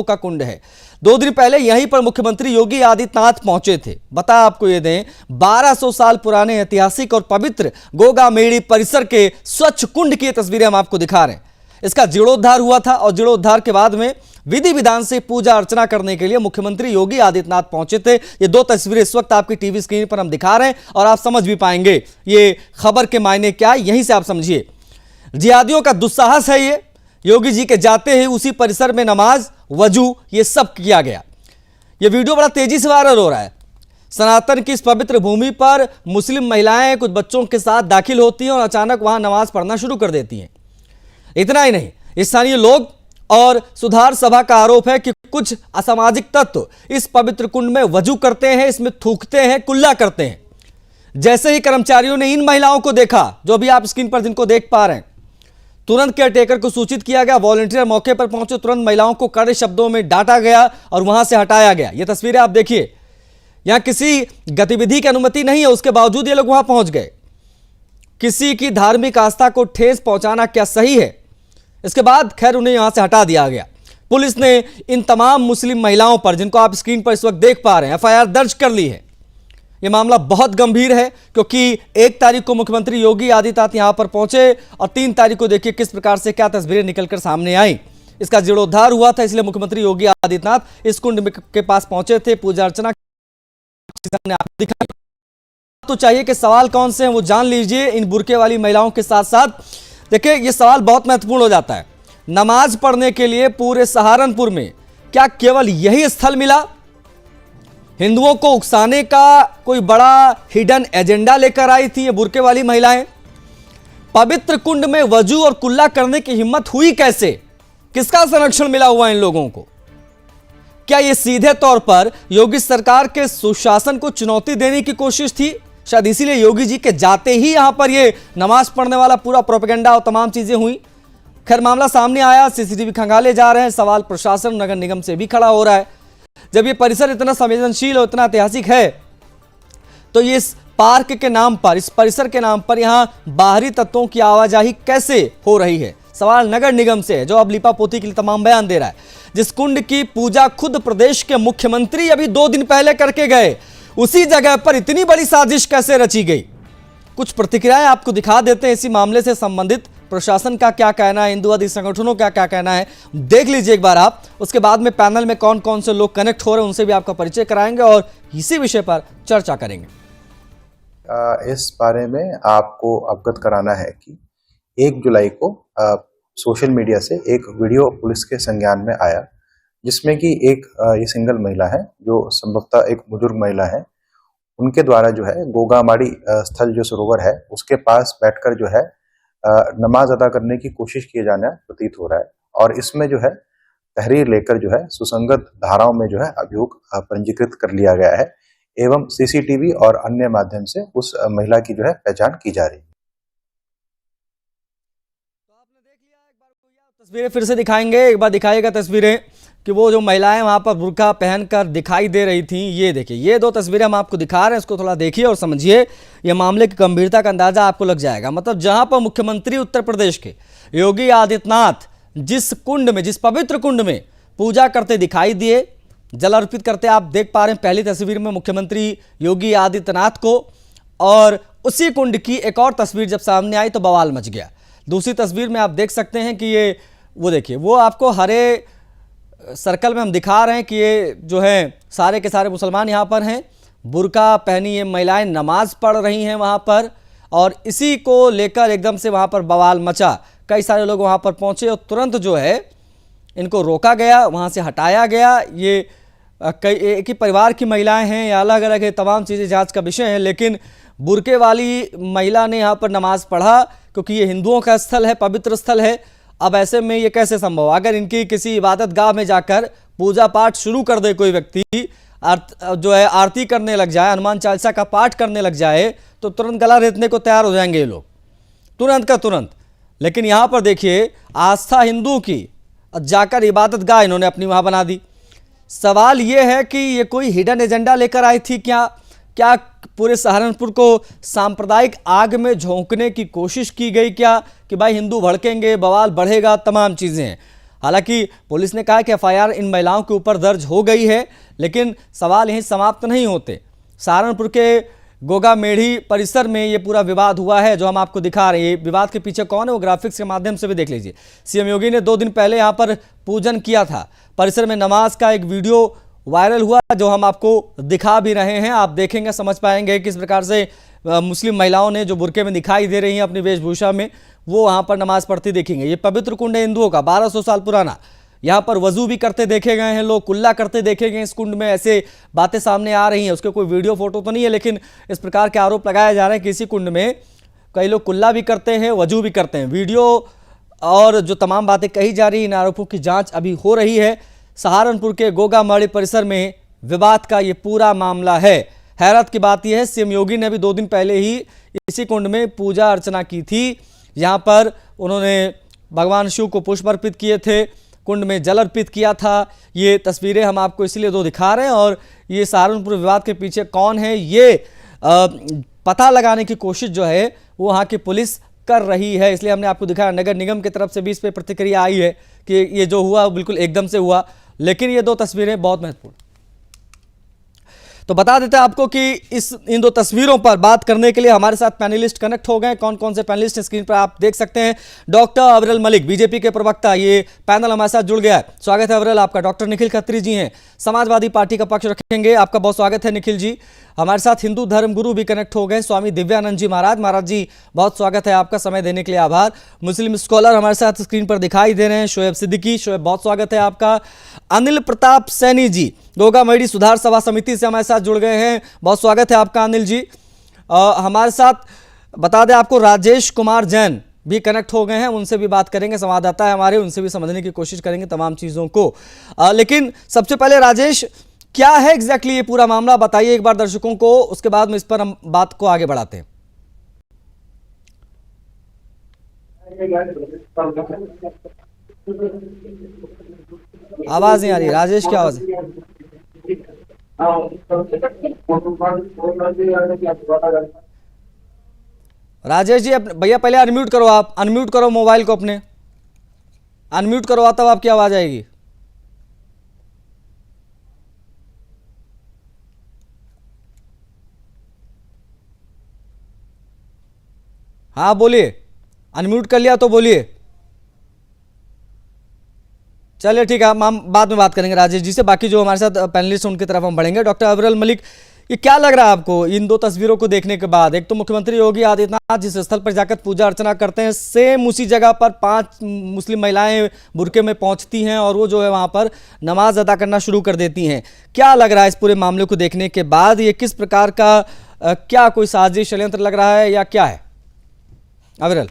का कुंड है। 2 दिन पहले यहीं पर मुख्यमंत्री योगी आदित्यनाथ पहुंचे थे। बता आपको ये दें, 1200 साल पुराने ऐतिहासिक और पवित्र गोगामेड़ी परिसर के स्वच्छ कुंड की तस्वीरें हम आपको दिखा रहे हैं। इसका जीर्णोद्धार हुआ था और जीर्णोद्धार के बाद में विधि विधान से पूजा अर्चना करने के लिए मुख्यमंत्री योगी आदित्यनाथ पहुंचे थे। ये 2 तस्वीरें इस वक्त आपकी टीवी स्क्रीन पर हम दिखा रहे हैं और आप समझ भी पाएंगे ये खबर के मायने क्या है, यहीं से आप समझिए। जिहादियों का दुस्साहस है ये। योगी जी के जाते ही उसी परिसर में नमाज, वजू, ये सब किया गया। ये वीडियो बड़ा तेजी से वायरल हो रहा है। सनातन की इस पवित्र भूमि पर मुस्लिम महिलाएं कुछ बच्चों के साथ दाखिल होती हैं और अचानक वहां नमाज पढ़ना शुरू कर देती हैं। इतना ही नहीं, स्थानीय लोग और सुधार सभा का आरोप है कि कुछ असामाजिक तत्व इस पवित्र कुंड में वजू करते हैं, इसमें थूकते हैं, कुल्ला करते हैं। जैसे ही कर्मचारियों ने इन महिलाओं को देखा, जो भी आप स्क्रीन पर जिनको देख पा रहे हैं, तुरंत केयरटेकर को सूचित किया गया। वॉलंटियर मौके पर पहुंचे, तुरंत महिलाओं को कड़े शब्दों में डांटा गया और वहां से हटाया गया। ये तस्वीरें आप देखिए। यहां किसी गतिविधि की अनुमति नहीं है, उसके बावजूद ये लोग वहां पहुंच गए। किसी की धार्मिक आस्था को ठेस पहुंचाना क्या सही है? इसके बाद खैर उन्हें यहां से हटा दिया गया। पुलिस ने इन तमाम मुस्लिम महिलाओं पर, जिनको आप स्क्रीन पर इस वक्त देख पा रहे हैं, एफआईआर दर्ज कर ली है। यह मामला बहुत गंभीर है क्योंकि 1 तारीख को मुख्यमंत्री योगी आदित्यनाथ यहां पर पहुंचे और 3 तारीख को देखिए किस प्रकार से क्या तस्वीरें निकलकर सामने आई। इसका जीर्णोद्धार हुआ था, इसलिए मुख्यमंत्री योगी आदित्यनाथ इस कुंड के पास पहुंचे थे, पूजा अर्चना दिखाई। तो चाहिए कि सवाल कौन से हैं वो जान लीजिए इन बुर्के वाली महिलाओं के साथ साथ। देखिए, ये सवाल बहुत महत्वपूर्ण हो जाता है। नमाज पढ़ने के लिए पूरे सहारनपुर में क्या केवल यही स्थल मिला? हिंदुओं को उकसाने का कोई बड़ा हिडन एजेंडा लेकर आई थी ये बुर्के वाली महिलाएं? पवित्र कुंड में वजू और कुल्ला करने की हिम्मत हुई कैसे? किसका संरक्षण मिला हुआ इन लोगों को? क्या ये सीधे तौर पर योगी सरकार के सुशासन को चुनौती देने की कोशिश थी? शायद इसीलिए योगी जी के जाते ही यहां पर ये नमाज पढ़ने वाला पूरा प्रोपेगेंडा और तमाम चीजें हुई। खैर, मामला सामने आया, सीसीटीवी खंगाले जा रहे हैं। सवाल प्रशासन, नगर निगम से भी खड़ा हो रहा है। जब ये परिसर इतना संवेदनशील और इतना ऐतिहासिक है तो ये इस पार्क के नाम पर, इस परिसर के नाम पर यहां बाहरी तत्वों की आवाजाही कैसे हो रही है? सवाल नगर निगम से है, जो अब लिपापोती के लिए तमाम बयान दे रहा है। जिस कुंड की पूजा खुद प्रदेश के मुख्यमंत्री अभी 2 दिन पहले करके गए, उसी जगह पर इतनी बड़ी साजिश कैसे रची गई? कुछ प्रतिक्रियाएं आपको दिखा देते हैं इसी मामले से संबंधित। प्रशासन का क्या कहना है, हिंदुवादी संगठनों का क्या कहना है, देख लीजिए एक बार आप। उसके बाद में पैनल में कौन कौन से लोग कनेक्ट हो रहे हैं उनसे भी आपका परिचय कराएंगे और इसी विषय पर चर्चा करेंगे। इस बारे में आपको अवगत कराना है कि 1 जुलाई को सोशल मीडिया से एक वीडियो पुलिस के संज्ञान में आया, जिसमें कि एक ये सिंगल महिला है, जो संभवतः एक बुजुर्ग महिला है। उनके द्वारा जो है गोगामाड़ी स्थल जो सरोवर है उसके पास बैठकर जो है नमाज अदा करने की कोशिश किए जाना प्रतीत हो रहा है। और इसमें जो है तहरीर लेकर जो है सुसंगत धाराओं में जो है अभियोग पंजीकृत कर लिया गया है एवं सीसीटीवी और अन्य माध्यम से उस महिला की जो है पहचान की जा रही है। तो आपने देख लिया, एक बार तस्वीरें फिर से दिखाएंगे, एक बार दिखाइएगा तस्वीरें कि वो जो महिलाएं वहां पर बुर्का पहनकर दिखाई दे रही थीं। ये देखिए, ये 2 तस्वीरें हम आपको दिखा रहे हैं, इसको थोड़ा देखिए और समझिए। ये मामले की गंभीरता का अंदाजा आपको लग जाएगा। मतलब जहां पर मुख्यमंत्री उत्तर प्रदेश के योगी आदित्यनाथ जिस कुंड में, जिस पवित्र कुंड में पूजा करते दिखाई दिए, जल अर्पित करते आप देख पा रहे हैं पहली तस्वीर में मुख्यमंत्री योगी आदित्यनाथ को, और उसी कुंड की एक और तस्वीर जब सामने आई तो बवाल मच गया। दूसरी तस्वीर में आप देख सकते हैं कि ये वो देखिए, वो आपको हरे सर्कल में हम दिखा रहे हैं कि ये जो है सारे के सारे मुसलमान यहाँ पर हैं। बुर्का पहनी ये महिलाएं नमाज पढ़ रही हैं वहाँ पर, और इसी को लेकर एकदम से वहाँ पर बवाल मचा। कई सारे लोग वहाँ पर पहुँचे और तुरंत जो है इनको रोका गया, वहाँ से हटाया गया। ये कई एक ही परिवार की महिलाएं हैं या अलग अलग है, तमाम चीज़ें जांच का विषय है। लेकिन बुर्के वाली महिला ने यहाँ पर नमाज पढ़ा क्योंकि ये हिंदुओं का स्थल है, पवित्र स्थल है। अब ऐसे में ये कैसे संभव? अगर इनकी किसी इबादत गाह में जाकर पूजा पाठ शुरू कर दे कोई व्यक्ति, जो है आरती करने लग जाए, हनुमान चालीसा का पाठ करने लग जाए, तो तुरंत गला रेतने को तैयार हो जाएंगे ये लोग, तुरंत का तुरंत। लेकिन यहाँ पर देखिए, आस्था हिंदू की, जाकर इबादत गाह इन्होंने अपनी वहाँ बना दी। सवाल ये है कि ये कोई हिडन एजेंडा लेकर आई थी क्या? क्या पूरे सहारनपुर को सांप्रदायिक आग में झोंकने की कोशिश की गई क्या? कि भाई हिंदू भड़केंगे, बवाल बढ़ेगा, तमाम चीज़ें हैं। हालांकि पुलिस ने कहा कि एफआईआर इन महिलाओं के ऊपर दर्ज हो गई है, लेकिन सवाल यहीं समाप्त नहीं होते। सहारनपुर के गोगा मेढ़ी परिसर में ये पूरा विवाद हुआ है जो हम आपको दिखा रहे हैं। विवाद के पीछे कौन है वो ग्राफिक्स के माध्यम से भी देख लीजिए। सीएम योगी ने 2 दिन पहले यहाँ पर पूजन किया था। परिसर में नमाज का एक वीडियो वायरल हुआ जो हम आपको दिखा भी रहे हैं। आप देखेंगे समझ पाएंगे किस प्रकार से मुस्लिम महिलाओं ने जो बुर्के में दिखाई दे रही हैं अपनी वेशभूषा में, वो वहाँ पर नमाज पढ़ती देखेंगे। ये पवित्र कुंड है हिंदुओं का, 1200 साल पुराना। यहाँ पर वजू भी करते देखे गए हैं लोग, कुल्ला करते देखे गए। इस कुंड में ऐसे बातें सामने आ रही हैं, उसके कोई वीडियो फोटो तो नहीं है, लेकिन इस प्रकार के आरोप लगाए जा रहे हैं कि इसी कुंड में कई लोग कुल्ला भी करते हैं, वजू भी करते हैं। वीडियो और जो तमाम बातें कही जा रही हैं, इन आरोपों की जांच अभी हो रही है। सहारनपुर के गोगा मेढ़ी परिसर में विवाद का ये पूरा मामला है। हैरत की बात यह है, सीएम योगी ने भी 2 दिन पहले ही इसी कुंड में पूजा अर्चना की थी। यहाँ पर उन्होंने भगवान शिव को पुष्प अर्पित किए थे, कुंड में जल अर्पित किया था। ये तस्वीरें हम आपको इसलिए 2 दिखा रहे हैं। और ये सहारनपुर विवाद के पीछे कौन है ये पता लगाने की कोशिश जो है वो वहाँ की पुलिस कर रही है, इसलिए हमने आपको दिखाया। नगर निगम की तरफ से भी इस पर प्रतिक्रिया आई है कि ये जो हुआ बिल्कुल एकदम से हुआ, लेकिन ये 2 तस्वीरें बहुत महत्वपूर्ण। तो बता देते हैं आपको कि इन 2 तस्वीरों पर बात करने के लिए हमारे साथ पैनलिस्ट कनेक्ट हो गए। कौन कौन से पैनलिस्ट स्क्रीन पर आप देख सकते हैं। डॉक्टर अविरल मलिक, बीजेपी के प्रवक्ता, ये पैनल हमारे साथ जुड़ गया है। स्वागत है अविरल आपका। डॉक्टर निखिल खत्री जी हैं, समाजवादी पार्टी का पक्ष रखेंगे, आपका बहुत स्वागत है निखिल जी। हमारे साथ हिंदू धर्म गुरु भी कनेक्ट हो गए, स्वामी दिव्यानंद जी महाराज जी बहुत स्वागत है आपका, समय देने के लिए आभार। मुस्लिम स्कॉलर हमारे साथ स्क्रीन पर दिखाई दे रहे हैं, शोएब सिद्दीकी, शोएब बहुत स्वागत है आपका। अनिल प्रताप सैनी जी गोगा मेढ़ी सुधार सभा समिति से हमारे साथ जुड़ गए हैं, बहुत स्वागत है आपका अनिल जी। हमारे साथ बता दें आपको राजेश कुमार जैन भी कनेक्ट हो गए हैं, उनसे भी बात करेंगे, संवाददाता है हमारे, उनसे भी समझने की कोशिश करेंगे तमाम चीज़ों को। लेकिन सबसे पहले राजेश, क्या है एग्जैक्टली ये पूरा मामला बताइए एक बार दर्शकों को, उसके बाद में इस पर हम बात को आगे बढ़ाते हैं। आवाज नहीं आ रही राजेश, क्या आवाज है? राजेश जी भैया पहले अनम्यूट करो, आप अनम्यूट करो मोबाइल को अपने, अनम्यूट करो तब आपकी आवाज आएगी। हाँ बोलिए, अनम्यूट कर लिया तो बोलिए। चलिए ठीक है, हम बाद में बात करेंगे राजेश जी से। बाकी जो हमारे साथ पैनलिस्ट उनकी तरफ हम बढ़ेंगे। डॉक्टर अविरल मलिक, ये क्या लग रहा है आपको इन 2 तस्वीरों को देखने के बाद? एक तो मुख्यमंत्री योगी आदित्यनाथ जिस स्थल पर जाकर पूजा अर्चना करते हैं, सेम उसी जगह पर 5 मुस्लिम महिलाएं बुर्के में पहुंचती हैं और वो जो है वहां पर नमाज अदा करना शुरू कर देती हैं। क्या लग रहा है इस पूरे मामले को देखने के बाद? ये किस प्रकार का क्या कोई साजिश षड्यंत्र लग रहा है या क्या है अविरल?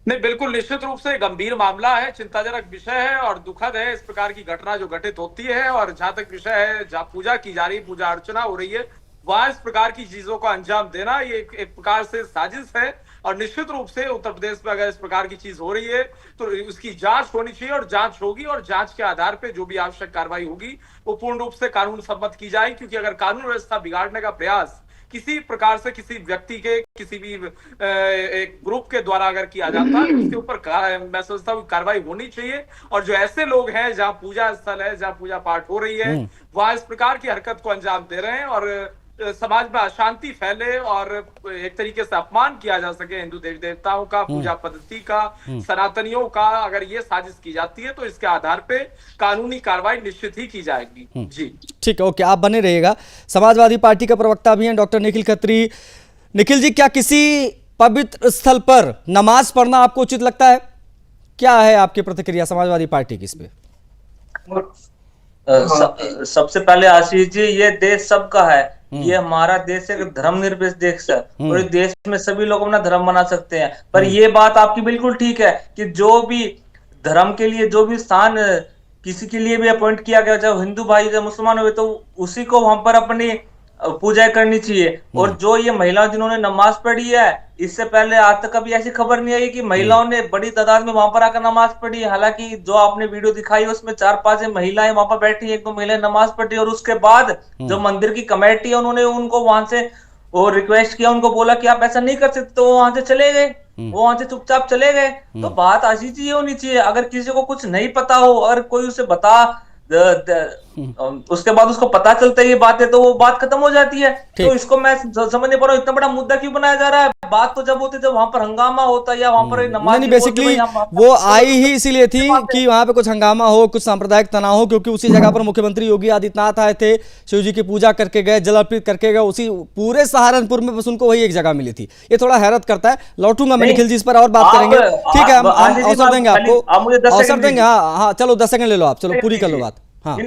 नहीं, बिल्कुल निश्चित रूप से गंभीर मामला है, चिंताजनक विषय है और दुखद है इस प्रकार की घटना जो घटित होती है। और जहां तक विषय है, जहां पूजा की जा रही, पूजा अर्चना हो रही है, वहां इस प्रकार की चीजों को अंजाम देना ये एक प्रकार से साजिश है। और निश्चित रूप से उत्तर प्रदेश में अगर इस प्रकार की चीज हो रही है तो उसकी जांच होनी चाहिए और जांच होगी, और जांच के आधार पे जो भी आवश्यक कार्रवाई होगी वो पूर्ण रूप से कानून सम्मत की जाएगी। क्योंकि अगर कानून व्यवस्था बिगाड़ने का प्रयास किसी प्रकार से किसी व्यक्ति के, किसी भी एक ग्रुप के द्वारा अगर किया जाता है, उसके ऊपर मैं समझता हूँ कार्रवाई होनी चाहिए। और जो ऐसे लोग हैं जहां पूजा स्थल है, जहां पूजा पाठ हो रही है, वहां इस प्रकार की हरकत को अंजाम दे रहे हैं और समाज में अशांति फैले और एक तरीके से अपमान किया जा सके हिंदू देवी देवताओं का, पूजा पद्धति का, सनातनियों का, अगर ये साजिश की जाती है तो इसके आधार पे कानूनी कार्रवाई निश्चित ही की जाएगी। जी ठीक है, ओके, आप बने रहिएगा। समाजवादी पार्टी के प्रवक्ता भी हैं डॉक्टर निखिल खत्री। निखिल जी, क्या किसी पवित्र स्थल पर नमाज पढ़ना आपको उचित लगता है? क्या है आपकी प्रतिक्रिया समाजवादी पार्टी की इस पे? सबसे पहले आशीष जी, ये देश सबका है, ये हमारा देश एक धर्मनिरपेक्ष देश है और इस देश में सभी लोग अपना धर्म बना सकते हैं। पर ये बात आपकी बिल्कुल ठीक है कि जो भी धर्म के लिए जो भी स्थान किसी के लिए भी अपॉइंट किया गया, चाहे हिंदू भाई चाहे मुसलमान हुए, तो उसी को वहां पर अपनी पूजा करनी चाहिए। और जो ये महिला जिन्होंने नमाज पढ़ी है, इससे पहले आज तक कभी ऐसी खबर नहीं आई कि महिलाओं ने बड़ी तादाद में वहां पर आकर नमाज पढ़ी है। हालांकि जो आपने वीडियो दिखाई उसमें 4-5 महिलाएं वहां पर बैठी, 1-2 महिलाएं नमाज पढ़ी और उसके बाद जो मंदिर की कमेटी है उन्होंने उनको वहां से और रिक्वेस्ट किया, उनको बोला कि आप ऐसा नहीं कर सकते, तो वो वहां से चले गए। वो वहां से चुपचाप चले गए। तो बात आशीष जी ये होनी चाहिए, अगर किसी को कुछ नहीं पता हो, अगर कोई उसे बता उसके बाद उसको पता चलता है ये बात है, तो वो बात खत्म हो जाती है। तो इसको मैं समझ नहीं पा रहा हूँ, इतना बड़ा मुद्दा क्यों बनाया जा रहा है। बात तो जब होती है जब वहां पर हंगामा होता है या वहां पर नमाज नहीं, बेसिकली वो आई ही इसीलिए थी कि वहां पे कुछ हंगामा हो, कुछ सांप्रदायिक तनाव हो, क्योंकि उसी जगह पर मुख्यमंत्री योगी आदित्यनाथ आए थे, शिव जी की पूजा करके गए, जल अर्पित करके गए, उसी पूरे सहारनपुर में बस उनको वही एक जगह मिली थी। ये थोड़ा हैरत करता है। लौटूंगा मैं निखिल जी, इस पर और बात करेंगे। ठीक है, हम अवसर देंगे आपको, अवसर देंगे। हाँ, चलो 10 सेकंड ले लो आप, चलो पूरी कर लो बात। हाँ,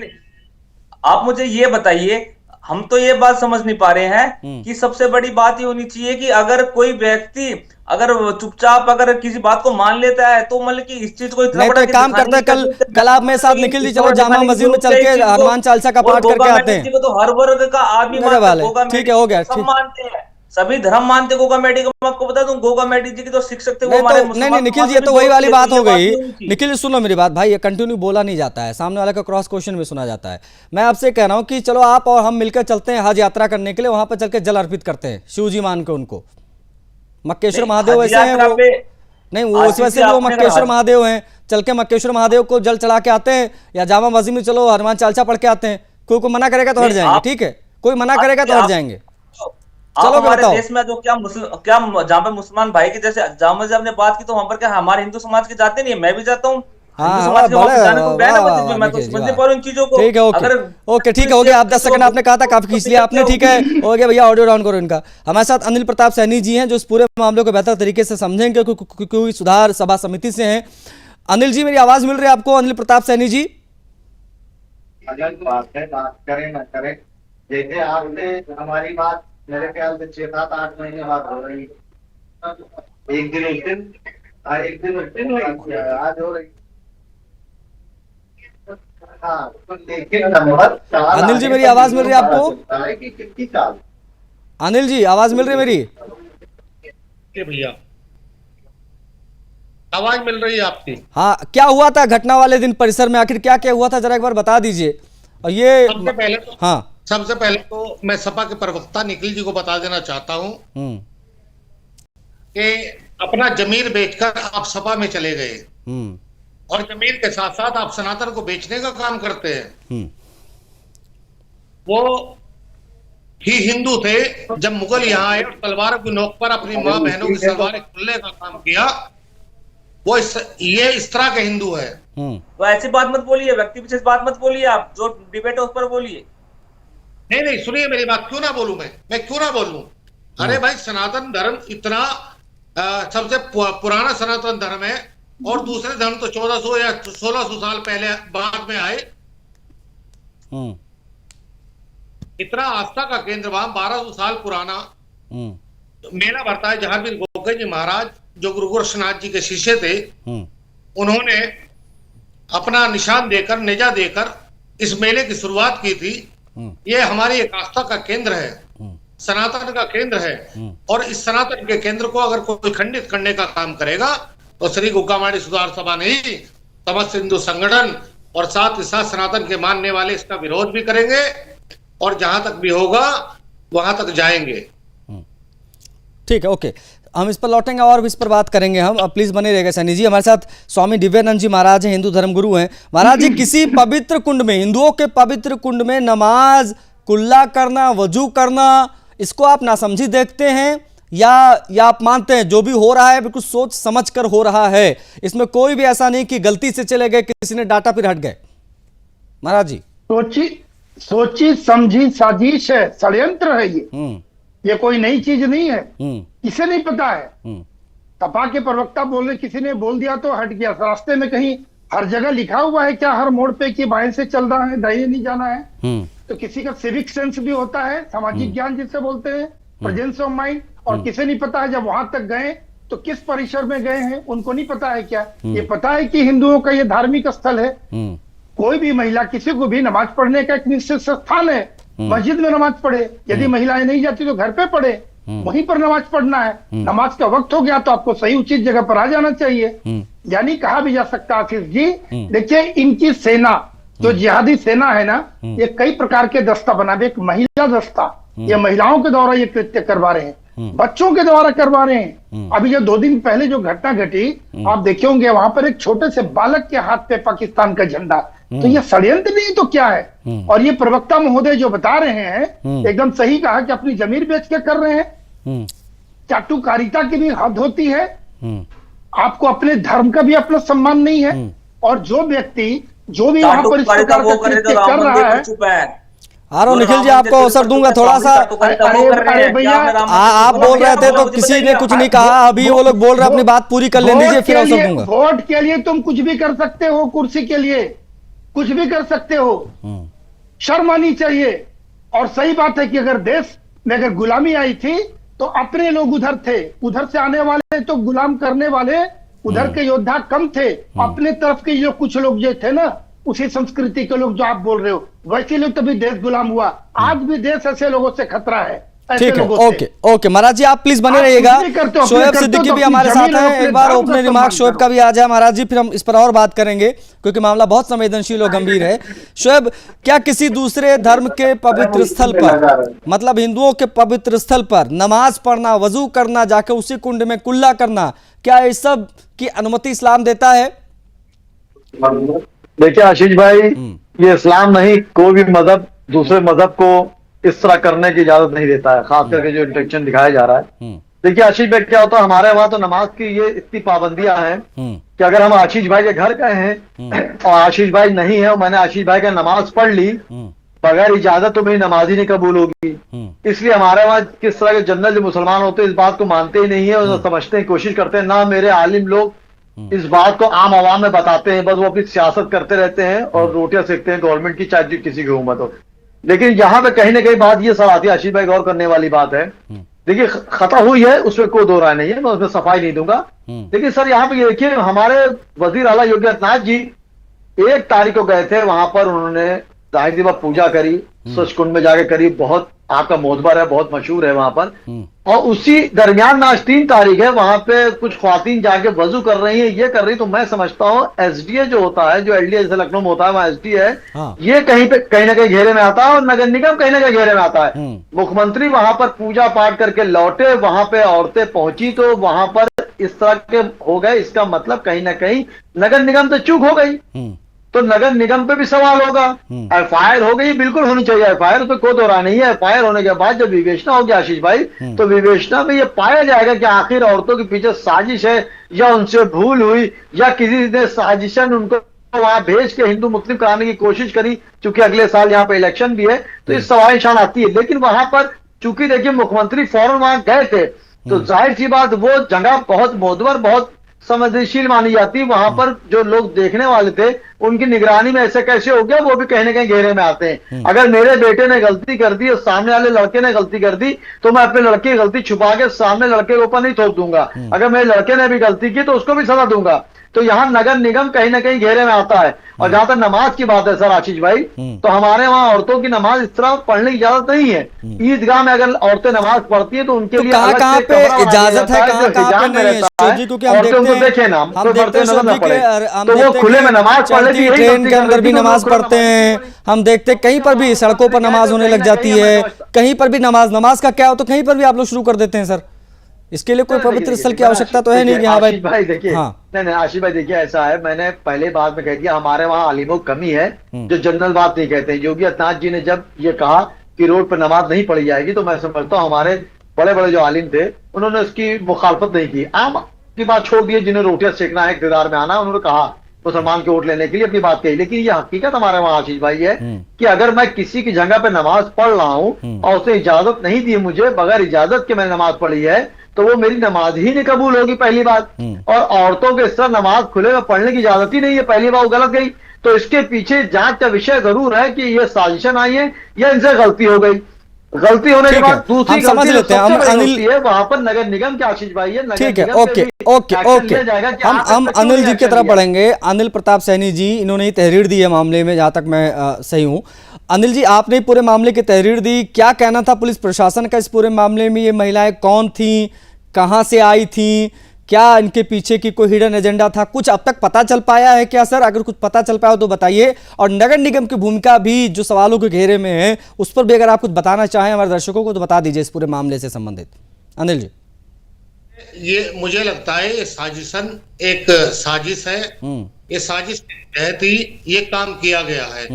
आप मुझे ये बताइए, हम तो ये बात समझ नहीं पा रहे हैं कि सबसे बड़ी बात ये होनी चाहिए कि अगर कोई व्यक्ति अगर चुपचाप अगर किसी बात को मान लेता है तो मतलब कि इस चीज को इतना बड़ा काम करता है। कल आप मेरे साथ निखिल जी चलो जामा मस्जिद में चल के हनुमान चालीसा का पाठ करके आते हैं। तो हर वर्ग का आदमी ठीक है, हो गया, सब मानते हैं, सभी धर्म मानते गोगा मेडी को। मैं आपको बता दूं, गोगा मेडी जी की तो शिक्षक थे वो हमारे मुसलमान। नहीं निखिल जी, ये तो वही वाली बात हो गई। निखिल जी सुनो मेरी बात भाई, ये कंटिन्यू बोला नहीं जाता है, सामने वाले का क्रॉस क्वेश्चन भी सुना जाता है। मैं आपसे कह रहा हूं कि चलो आप और हम मिलकर चलते हैं हज यात्रा करने के लिए, वहां पर चल के जल अर्पित करते हैं शिव जी मान के उनको। मक्केश्वर महादेव वैसे हैं वो, नहीं वो उस वैसे वो मक्केश्वर महादेव हैं, चल के मक्केश्वर महादेव को जल चढ़ा के आते हैं, या जामा मस्जिद में चलो हनुमान चालीसा पढ़ के आते हैं। कोई मना करेगा तो हट जाएंगे, ठीक है, कोई मना करेगा तो हट जाएंगे। चलो हमारे देश में जो क्या जहाँ पर मुसलमान भाई की जैसे जामा मस्जिद आपने बात की, तो वहां पर क्या हमारे हिंदू समाज के जाते नहीं है, मैं भी जाता हूँ। ठीक है, ओके ठीक है, हो गया। आप 10 सेकंड आपने कहा था, काफी खींच लिया आपने, ठीक है, हो गया भैया, ऑडियो डाउन करो इनका। हमारे साथ अनिल प्रताप सैनी जी हैं जो इस पूरे मामले को बेहतर तरीके से समझेंगे, क्योंकि सुधार सभा समिति से हैं। अनिल जी, मेरी आवाज मिल रही है आपको? अनिल प्रताप सैनी जी, बात करें ना करें, जैसे आपने हमारी बात मेरे ख्याल से 6-7-8 महीने बाद हो रही, एक दिन उस दिन आज हो रही। हाँ, तो लेकिन नंबर अनिल जी मेरी आवाज मिल रही है आपको? कितनी साल? अनिल जी आवाज मिल रही है मेरी? भैया आवाज मिल रही है आपकी? हाँ, क्या हुआ था घटना वाले दिन परिसर में, आखिर क्या क्या हुआ था, जरा एक बार बता दीजिए। और ये सबसे पहले तो मैं सपा के प्रवक्ता निखिल जी को बता देना चाहता हूं कि अपना जमीर बेचकर आप सपा में चले गए, और जमीर के साथ साथ आप सनातन को बेचने का काम करते हैं। वो ही हिंदू थे जब मुगल यहाँ आए और तलवारों की नोक पर अपनी माँ बहनों की सलवारें खुलने का काम किया, वो ये इस तरह के हिंदू है। तो ऐसी बात मत बोलिए, व्यक्ति विशेष बात मत बोलिए, आप जो डिबेट है उस पर बोलिए। नहीं सुनिए मेरी बात, क्यों ना बोलूं मैं क्यों ना बोलूं? अरे भाई, सनातन धर्म इतना सबसे पुराना सनातन धर्म है, और दूसरे धर्म तो 1400 या 1600 साल पहले बाद में आए। इतना आस्था का केंद्र वहां 1200 साल पुराना मेला भरता है। जहांगीर गोखले जी महाराज जो गुरु गोरक्षनाथ जी के शिष्य थे, उन्होंने अपना निशान देकर, नेजा देकर इस मेले की शुरुआत की थी। ये हमारी एक आस्था का केंद्र है, सनातन का केंद्र है, और इस सनातन के केंद्र को अगर कोई खंडित करने का काम करेगा तो श्री गोगामाड़ी सुधार सभा नहीं, समस्त हिंदू संगठन और साथ ही साथ सनातन के मानने वाले इसका विरोध भी करेंगे, और जहां तक भी होगा वहां तक जाएंगे। ठीक है, ओके, हम इस पर लौटेंगे और भी इस पर बात करेंगे हम। अब प्लीज बने रहेगा सैनी जी। हमारे साथ स्वामी दिव्यानंद जी महाराज हैं, हिंदू धर्म गुरु हैं। महाराज जी, किसी पवित्र कुंड में, हिंदुओं के पवित्र कुंड में नमाज, कुल्ला करना, वजू करना, इसको आप नासमझी देखते हैं या आप मानते हैं जो भी हो रहा है बिल्कुल सोच समझ कर हो रहा है, इसमें कोई भी ऐसा नहीं कि गलती से चले गए, किसी ने डाटा फिर हट गए? महाराज जी, सोची समझी साजिश है, षड्यंत्र है ये कोई नई चीज नहीं है। किसे नहीं पता है? सपा के प्रवक्ता बोल रहे, किसी ने बोल दिया तो हट गया। रास्ते में कहीं हर जगह लिखा हुआ है क्या हर मोड़ पे कि बाएं से चल रहा है, दाएं नहीं जाना है? तो किसी का सिविक सेंस भी होता है, सामाजिक ज्ञान जिसे बोलते हैं, प्रेजेंस ऑफ माइंड। और किसे नहीं पता है जब वहां तक गए तो किस परिसर में गए हैं, उनको नहीं पता है क्या? ये पता है कि हिंदुओं का ये धार्मिक स्थल है। कोई भी महिला, किसी को भी नमाज पढ़ने का एक निश्चित स्थान है, मस्जिद में नमाज पढ़े। यदि महिलाएं नहीं जाती तो घर पे पढ़े, वहीं पर नमाज पढ़ना है। नमाज का वक्त हो गया तो आपको सही उचित जगह पर आ जाना चाहिए। यानी कहा भी जा सकता आशीष जी, देखिए इनकी सेना जो जिहादी सेना है ना, ये कई प्रकार के दस्ता बना दे। एक महिला दस्ता, ये महिलाओं के द्वारा ये कृत्य करवा रहे हैं। बच्चों के द्वारा करवा रहे हैं। अभी जो 2 दिन पहले जो घटना घटी, आप देखे होंगे, वहां पर एक छोटे से बालक के हाथ पे पाकिस्तान का झंडा। तो ये षड्यंत्र नहीं तो क्या है? और ये प्रवक्ता महोदय जो बता रहे हैं, एकदम सही कहा कि अपनी जमीन बेच के कर रहे हैं। चाटुकारिता की भी हद होती है। आपको अपने धर्म का भी अपना सम्मान नहीं है। और जो व्यक्ति जो भी वहां पर इस प्रकार का कृत्य कर रहा है, निखिल जी आपको अवसर दूंगा थोड़ा सा। अरे भैया, आप बोल रहे थे तो किसी ने कुछ नहीं कहा, अभी वो लोग बोल रहे हैं, अपनी बात पूरी कर लेने दीजिए, फिर अवसर दूंगा। वोट के लिए तुम कुछ भी कर सकते हो, कुर्सी के लिए कुछ भी कर सकते हो, शर्म आनी चाहिए। और सही बात है कि अगर देश में अगर गुलामी आई थी तो अपने लोग उधर थे, उधर से आने वाले तो गुलाम करने वाले उधर के योद्धा कम थे। अपने तरफ के जो कुछ लोग जो थे ना, उसी संस्कृति के लोग जो आप बोल रहे हो, वैसे लोग तभी देश गुलाम हुआ। आज भी देश ऐसे लोगों से खतरा है। ठीक है, ओके महाराज जी, आप प्लीज बने रहिएगा। शोएब सिद्दीकी भी हमारे साथ हैं, एक बार ओपनिंग रिमार्क शोएब का भी आ जाए महाराज जी, फिर हम इस पर और बात करेंगे क्योंकि मामला बहुत संवेदनशील और गंभीर है। शोएब, क्या किसी दूसरे धर्म के पवित्र स्थल पर, मतलब हिंदुओं के पवित्र स्थल पर नमाज पढ़ना, वजू करना, जाकर उसी कुंड में कुल्ला करना, क्या इस सब की अनुमति इस्लाम देता है? देखिए आशीष भाई, ये इस्लाम नहीं, कोई भी मजहब दूसरे मजहब को इस तरह करने की इजाजत नहीं देता है, खास करके जो इंटेंशन दिखाया जा रहा है। देखिए आशीष भाई, क्या होता है हमारे वहां तो नमाज की ये इतनी पाबंदियां हैं कि अगर हम आशीष भाई के घर गए हैं और आशीष भाई नहीं है और मैंने आशीष भाई का नमाज पढ़ ली बगैर इजाजत, तो मेरी नमाज ही नहीं कबूल होगी। इसलिए हमारे वहां किस तरह के जनरल जो मुसलमान होते हैं इस बात को मानते ही नहीं है और समझते हैं, कोशिश करते हैं ना। मेरे आलिम लोग इस बात को आम आवाम में बताते हैं, बस वो अपनी सियासत करते रहते हैं और रोटियां सेकते हैं गवर्नमेंट की, चाहे किसी की हुकूमत हो। लेकिन यहाँ पे कहीं ना कहीं बात ये सब आती है, आशीष भाई गौर करने वाली बात है। देखिए खता हुई है, उसमें कोई दो राय नहीं है, मैं उसमें सफाई नहीं दूंगा। लेकिन सर यहाँ पे देखिए, हमारे वजीर आला योगी आदित्यनाथ जी 1 तारीख को गए थे वहां पर, उन्होंने जाहिर सी बात पूजा करी, स्वच्छ कुंड में जाके करी, बहुत आपका मोहतबर है, बहुत मशहूर है वहां पर। और उसी दरमियान आज 3 तारीख है, वहां पे कुछ ख्वातीन जाके वजू कर रही है, ये कर रही, तो मैं समझता हूँ एसडीए जो होता है, जो एलडीए जैसे लखनऊ में होता है वहां एसडीए है, ये कहीं ना कहीं घेरे में आता है और नगर निगम कहीं ना कहीं घेरे में आता है। मुख्यमंत्री वहां पर पूजा पाठ करके लौटे, वहां पे औरतें पहुंची तो वहां पर इस तरह के हो गए, इसका मतलब कहीं ना कहीं नगर निगम से चूक हो गई, तो नगर निगम पे भी सवाल होगा। एफआईआर हो गई, बिल्कुल होनी चाहिए एफआईआर, तो कोई दोहरा नहीं है। एफआईआर होने के बाद जब विवेचना होगी आशीष भाई, तो विवेचना में ये पाया जाएगा कि आखिर औरतों के पीछे साजिश है या उनसे भूल हुई या किसी ने साजिशन उनको वहां भेज के हिंदू मुस्लिम कराने की कोशिश करी। चूंकि अगले साल यहाँ पे इलेक्शन भी है, तो इस सवाल निशान आती है। लेकिन वहां पर चूंकि देखिए मुख्यमंत्री फौरन वहां गए थे, तो जाहिर सी बात वो जगह बहुत मोहतबर, बहुत संवेदनशील मानी जाती। वहां पर जो लोग देखने वाले थे उनकी निगरानी में ऐसे कैसे हो गया, वो भी कहीं ना कहीं घेरे में आते हैं। अगर मेरे बेटे ने गलती कर दी और सामने वाले लड़के ने गलती कर दी, तो मैं अपने लड़के की गलती छुपा के सामने लड़के के ऊपर नहीं थोप दूंगा। अगर मेरे लड़के ने भी गलती की तो उसको भी सजा दूंगा। तो यहाँ नगर निगम कहीं ना कहीं घेरे में आता है। और जहां तक नमाज की बात है सर आशीष भाई, तो हमारे वहां औरतों की नमाज इस तरह पढ़ने की इजाजत नहीं है। ईदगाह में अगर औरतें नमाज पढ़ती है तो उनके लिए कहाँ पे इजाजत है, कहाँ पे नहीं है जी? क्योंकि हम देखते हैं तो वो खुले में नमाज पढ़ लेती है, ट्रेन के अंदर भी नमाज पढ़ते हैं, हम देखते हैं कहीं पर भी सड़कों पर नमाज होने लग जाती है, कहीं पर भी नमाज का क्या हो तो कहीं पर भी आप लोग शुरू कर देते हैं सर। इसके लिए कोई पवित्र स्थल की आवश्यकता तो है नहीं। यहाँ भाई देखिए, नहीं आशीष भाई देखिए, ऐसा है, मैंने पहले बात में कह दिया, हमारे वहाँ आलिमों की कमी है जो जनरल बात नहीं कहते हैं। योगी आदित्यनाथ जी ने जब ये कहा कि रोड पर नमाज नहीं पढ़ी जाएगी, तो मैं समझता हूँ हमारे बड़े बड़े जो आलिम थे उन्होंने उसकी मुखालफत नहीं की, आम की बात छोड़ दी। जिन्हें रोटियां सेकना है, इक़्तिदार में आना, उन्होंने कहा मुसलमान के वोट लेने के लिए अपनी बात कही। लेकिन ये हकीकत हमारे वहाँ आशीष भाई है कि अगर मैं किसी की जगह पे नमाज पढ़ रहा हूँ और उसने इजाजत नहीं दी मुझे, बगैर इजाजत के मैंने नमाज पढ़ी है, तो वो मेरी नमाज ही नहीं कबूल होगी, पहली बात। और औरतों के इस तरह नमाज खुले में पढ़ने की इजाजत ही नहीं है, पहली बात वो गलत गई। तो इसके पीछे जांच का विषय जरूर है कि ये साजिशन आई है या इनसे गलती हो गई। गलती होने के बाद दूसरी समझ लेते हैं, हम अनिल है वहां पर नगर निगम के आशीष भाई है। ठीक है, ओके हम अनिल जी की तरफ बढ़ेंगे। अनिल प्रताप सैनी जी, इन्होंने ही तहरीर दी है मामले में, जहां तक मैं सही हूं। अनिल जी, आपने पूरे मामले की तहरीर दी, क्या कहना था पुलिस प्रशासन का इस पूरे मामले में? ये महिलाएं कौन थी, कहां से आई थी, क्या इनके पीछे की कोई हिडन एजेंडा था, कुछ अब तक पता चल पाया है क्या सर? अगर कुछ पता चल पाया हो तो बताइए। और नगर निगम की भूमिका भी जो सवालों के घेरे में है, उस पर भी अगर आप कुछ बताना चाहें हमारे दर्शकों को तो बता दीजिए इस पूरे मामले से संबंधित। अनिल जी। ये मुझे लगता है ये साजिशन एक साजिश है। ये साजिश के तहत ही ये काम किया गया है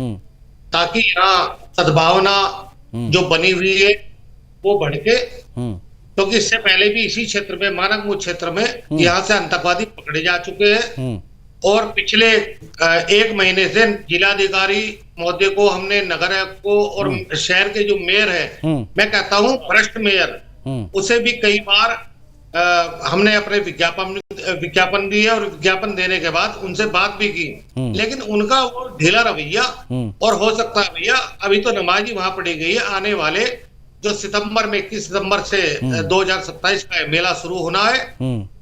ताकि यहाँ सद्भावना जो बनी हुई है वो बढ़ के, क्योंकि इससे पहले भी इसी क्षेत्र में, मानकमुख क्षेत्र में यहाँ से आतंकवादी पकड़े जा चुके हैं और पिछले 1 महीने से जिलाधिकारी महोदय को हमने, नगर आयुक्त को और शहर के जो मेयर है, मैं कहता हूँ भ्रष्ट मेयर, उसे भी कई बार हमने अपने विज्ञापन दिए और विज्ञापन देने के बाद उनसे बात भी की, लेकिन उनका वो ढीला रवैया। और हो सकता है भैया अभी तो नमाज ही वहां पढ़ी गई है, आने वाले जो सितंबर में 21 सितंबर से 2027 का मेला शुरू होना है,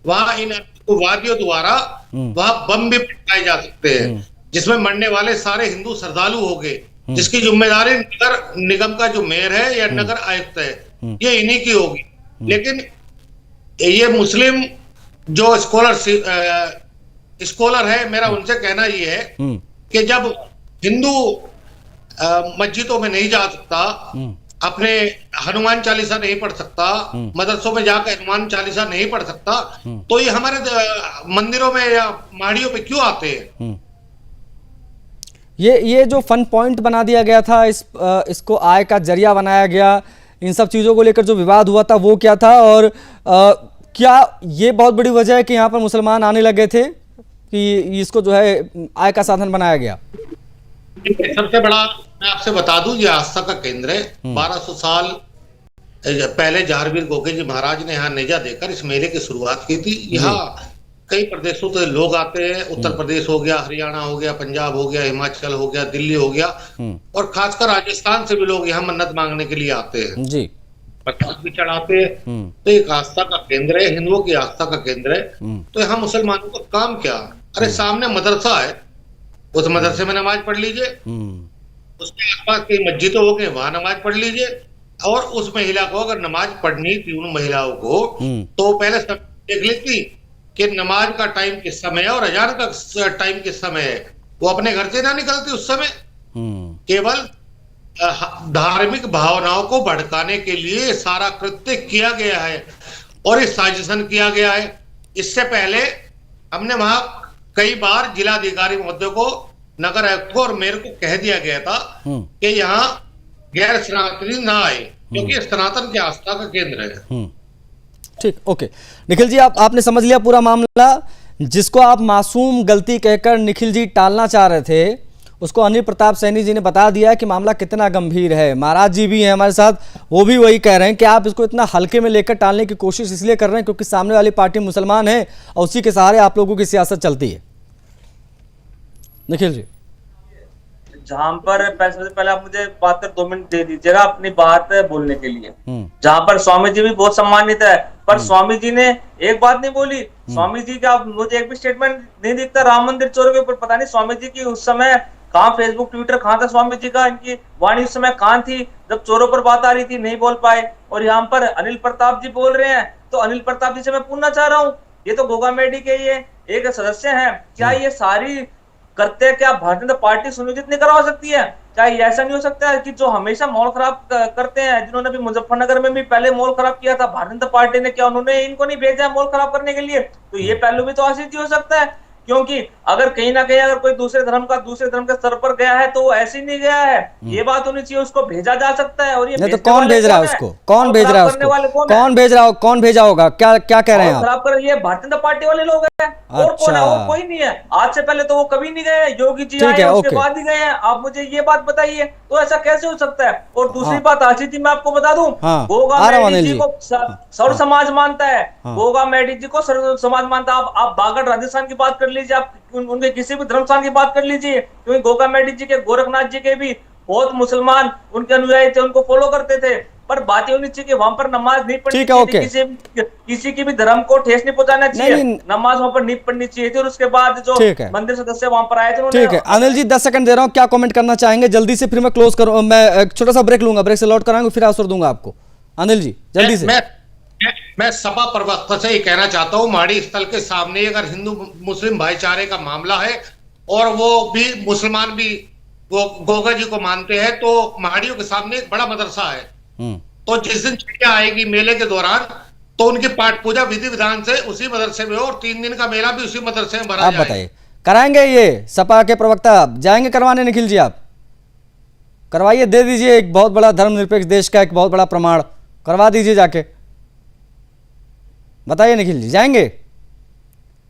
वहां इन वादियों द्वारा वहां बम भी फटकाए जा सकते हैं, जिसमें मरने वाले सारे हिंदू श्रद्धालु हो गए, जिसकी जिम्मेदारी नगर निगम का जो मेयर है या नगर आयुक्त है, ये इन्हीं की होगी। लेकिन ये मुस्लिम जो स्कॉलर है, मेरा उनसे कहना ये है कि जब हिंदू मस्जिदों में नहीं जा सकता, अपने हनुमान चालीसा नहीं पढ़ सकता, मदरसों में जाकर हनुमान चालीसा नहीं पढ़ सकता, तो ये हमारे मंदिरों में या माड़ियों पे क्यों आते हैं? ये जो फन पॉइंट बना दिया गया था, इसको आय का जरिया बनाया गया, इन सब चीज़ों को लेकर जो विवाद हुआ था वो क्या था, और क्या ये बहुत बड़ी वजह है कि यहाँ पर मुसलमान आने लगे थे कि इसको जो है आय का साधन बनाया गया? सबसे बड़ा मैं आपसे बता दूं, ये आस्था का केंद्र है। 1200 साल पहले जहारवीर गोगे जी महाराज ने यहाँ नेजा देकर इस मेले की शुरुआत की थी। यहाँ कई प्रदेशों से लोग आते हैं, उत्तर प्रदेश हो गया, हरियाणा हो गया, पंजाब हो गया, हिमाचल हो गया, दिल्ली हो गया, और खासकर राजस्थान से भी लोग यहाँ मन्नत मांगने के लिए आते हैं जी, प्रसाद भी चढ़ाते हैं। तो एक आस्था का केंद्र है, हिंदुओं की आस्था का केंद्र है। तो यहाँ मुसलमानों का काम क्या? अरे सामने मदरसा है, उस मदरसे में नमाज पढ़ लीजिए, उसके आसपास की मस्जिद हो गए, वहां नमाज पढ़ लीजिए। और उस महिला को अगर नमाज पढ़नी थी, उन महिलाओं को, तो पहले देख लेती कि नमाज का टाइम किस समय है और अजान का टाइम किस समय है। वो अपने घर से ना निकलती उस समय, केवल धार्मिक भावनाओं को भड़काने के लिए सारा कृत्य किया गया है और इस साजिशन किया गया है। इससे पहले हमने वहां कई बार जिलाधिकारी महोदय को, नगर आयुक्त को और मेयर को कह दिया गया था कि यहाँ गैर सनातनी ना आए, क्योंकि सनातन की आस्था का केंद्र है। ठीक, ओके निखिल जी, आपने समझ लिया पूरा मामला। जिसको आप मासूम गलती कहकर निखिल जी टालना चाह रहे थे, उसको अनिल प्रताप सैनी जी ने बता दिया कि मामला कितना गंभीर है। महाराज जी भी हैं हमारे साथ, वो भी वही कह रहे हैं कि आप इसको इतना हल्के में लेकर टालने की कोशिश इसलिए कर रहे हैं क्योंकि सामने वाली पार्टी मुसलमान है और उसी के सहारे आप लोगों की सियासत चलती है। निखिल जी, जहां पर पहले आप मुझे बात कर 2 मिनट दे दीजिएगा अपनी बात बोलने के लिए। जहां पर स्वामी जी भी बहुत सम्मानित है, पर स्वामी जी ने एक बात नहीं बोली। स्वामी जी का मुझे एक भी स्टेटमेंट नहीं दिखता राम मंदिर चोरों के ऊपर। पता नहीं स्वामी जी की उस समय कहाँ फेसबुक ट्विटर कहाँ था स्वामी जी का, इनकी वाणी उस समय कहाँ थी जब चोरों पर बात आ रही थी, नहीं बोल पाए। और यहाँ पर अनिल प्रताप जी बोल रहे हैं, तो अनिल प्रताप जी से मैं पूछना चाह रहा हूँ, ये तो गोगा मेडी के ये एक सदस्य हैं, क्या ये सारी करते हैं, क्या भारतीय जनता पार्टी सुनियोजित नहीं करवा सकती है? क्या ऐसा नहीं हो सकता है कि जो हमेशा माहौल खराब करते हैं, जिन्होंने भी मुजफ्फरनगर में भी पहले माहौल खराब किया था भारतीय जनता पार्टी ने, क्या उन्होंने इनको नहीं भेजा माहौल खराब करने के लिए? तो ये पहलू भी तो आशीष हो सकता है, क्योंकि अगर कहीं ना कहीं अगर कोई दूसरे धर्म के स्तर पर गया है तो ऐसे ही नहीं गया है, ये बात होनी चाहिए, उसको भेजा जा सकता है। और ये नहीं तो कौन भेज रहा है उसको? कौन भेज रहा है उसको? कौन भेज रहा हो? कौन भेजा होगा? क्या क्या कह रहे हैं आप? खराब कर ये भारतीय जनता पार्टी वाले लोग हैं, और कौन है? और कोई नहीं है। आज से पहले तो वो कभी नहीं गए, योगी जी आए उसके बाद ही गए हैं। आप मुझे ये बात बताइए, तो ऐसा कैसे हो सकता है? और दूसरी बात आशीष जी, मैं आपको बता दूं, गोगा मेडी जी को सर्व समाज मानता है, गोगा मेडी जी को सर्व समाज मानता है। आप बागड़ राजस्थान की बात कर लीजिए, आप उनके किसी भी धर्म स्थान की बात कर लीजिए, क्योंकि गोगा मेडी जी के, गोरखनाथ जी के भी बहुत मुसलमान उनके अनुयायी थे, उनको फॉलो करते थे। पर बात ये होनी चाहिए कि वहां पर नमाज नहीं पढ़नी चाहिए, किसी की भी धर्म को ठेस नहीं पहुंचाना चाहिए, नमाज वहां पर नहीं पढ़नी चाहिए थी। और उसके बाद जो मंदिर सदस्य वहां पर आए थे, ठीक है अनिल जी 10 सेकंड दे रहा हूं, क्या कमेंट करना चाहेंगे जल्दी से, फिर मैं क्लोज करूं, मैं एक छोटा सा ब्रेक लूंगा, ब्रेक से लौट कर आऊंगा फिर अवसर दूंगा आपको। अनिल जी जल्दी से। मैं सपा प्रवक्ता से ये कहना चाहता हूँ, माड़ी स्थल के सामने अगर हिंदू मुस्लिम भाईचारे का मामला है और वो भी मुसलमान भी वो गोगा जी को मानते हैं, तो महाड़ियों के सामने एक बड़ा मदरसा है, तो जिस दिन छुट्टियां आएगी मेले के दौरान, तो उनकी पाठ पूजा विधि विधान से उसी मदरसे में हो और 3 दिन का मेला भी उसी मदरसे में भरा आप जाए। बताइए, कराएंगे ये सपा के प्रवक्ता जाएंगे करवाने? निखिल जी आप करवाइए, दे दीजिए एक बहुत बड़ा धर्मनिरपेक्ष देश का एक बहुत बड़ा प्रमाण, करवा दीजिए जाके। बताइए निखिल जी, जाएंगे?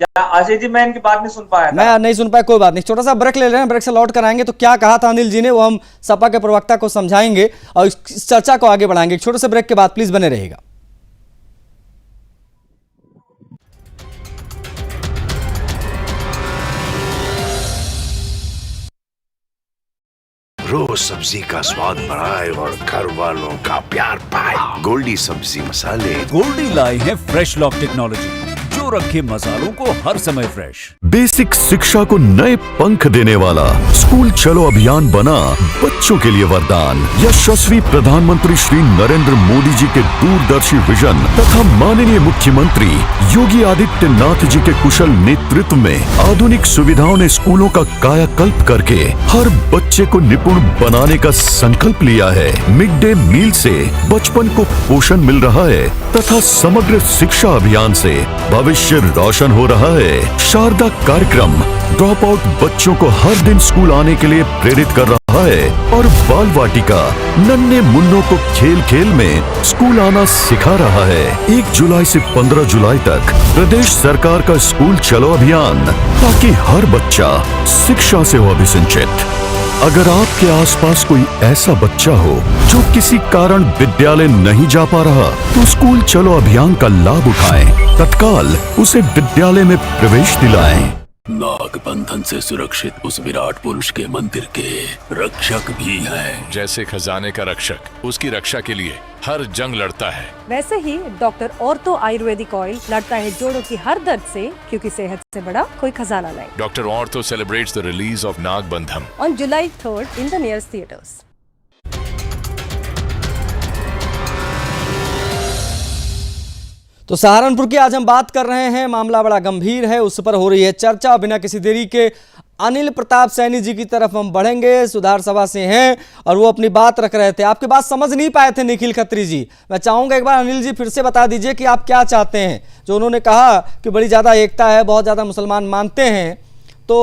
क्या आशीष जी, मैं इनकी बात नहीं सुन पाया था। मैं नहीं सुन पाया, कोई बात नहीं, छोटा सा ब्रेक ले रहे हैं, ब्रेक से लौट कर आएंगे तो क्या कहा था अनिल जी ने वो हम सपा के प्रवक्ता को समझाएंगे और इस चर्चा को आगे बढ़ाएंगे। एक छोटे से ब्रेक के बाद प्लीज बने रहिएगा। रोज सब्जी का स्वाद बढ़ाए और घर वालों का प्यार पाए। गोल्डी सब्जी मसाले। गोल्डी लाए हैं फ्रेश लॉक टेक्नोलॉजी जो रखे मसालों को हर समय फ्रेश। बेसिक शिक्षा को नए पंख देने वाला स्कूल चलो अभियान बना बच्चों के लिए वरदान। यशस्वी प्रधानमंत्री श्री नरेंद्र मोदी जी के दूरदर्शी विजन तथा माननीय मुख्यमंत्री योगी आदित्यनाथ जी के कुशल नेतृत्व में आधुनिक सुविधाओं ने स्कूलों का कायाकल्प करके हर बच्चे को निपुण बनाने का संकल्प लिया है। मिड डे मील से बचपन को पोषण मिल रहा है तथा समग्र शिक्षा अभियान से भविष्य रोशन हो रहा है। शारदा कार्यक्रम ड्रॉप आउट बच्चों को हर दिन स्कूल आने के लिए प्रेरित कर रहा है और बाल वाटिका नन्हे मुन्नों को खेल खेल में स्कूल आना सिखा रहा है। 1 जुलाई से 15 जुलाई तक प्रदेश सरकार का स्कूल चलो अभियान, ताकि हर बच्चा शिक्षा से हो अभिसिंचित। अगर आपके आसपास कोई ऐसा बच्चा हो जो किसी कारण विद्यालय नहीं जा पा रहा, तो स्कूल चलो अभियान का लाभ उठाएं। तत्काल उसे विद्यालय में प्रवेश दिलाएं। नाग बंधन से सुरक्षित उस विराट पुरुष के मंदिर के रक्षक भी हैं। जैसे खजाने का रक्षक उसकी रक्षा के लिए हर जंग लड़ता है, वैसे ही डॉक्टर ऑर्थो आयुर्वेदिक ऑयल लड़ता है जोड़ों की हर दर्द से, क्योंकि सेहत से बड़ा कोई खजाना नहीं। Doctor ortho celebrates the release of Nag Bandhan on July 3rd in the nearest theatres. तो सहारनपुर की आज हम बात कर रहे हैं, मामला बड़ा गंभीर है, उस पर हो रही है चर्चा। बिना किसी देरी के अनिल प्रताप सैनी जी की तरफ हम बढ़ेंगे, सुधार सभा से हैं और वो अपनी बात रख रहे थे। आपकी बात समझ नहीं पाए थे निखिल खत्री जी, मैं चाहूंगा एक बार अनिल जी फिर से बता दीजिए कि आप क्या चाहते हैं। जो उन्होंने कहा कि बड़ी ज़्यादा एकता है, बहुत ज़्यादा मुसलमान मानते हैं, तो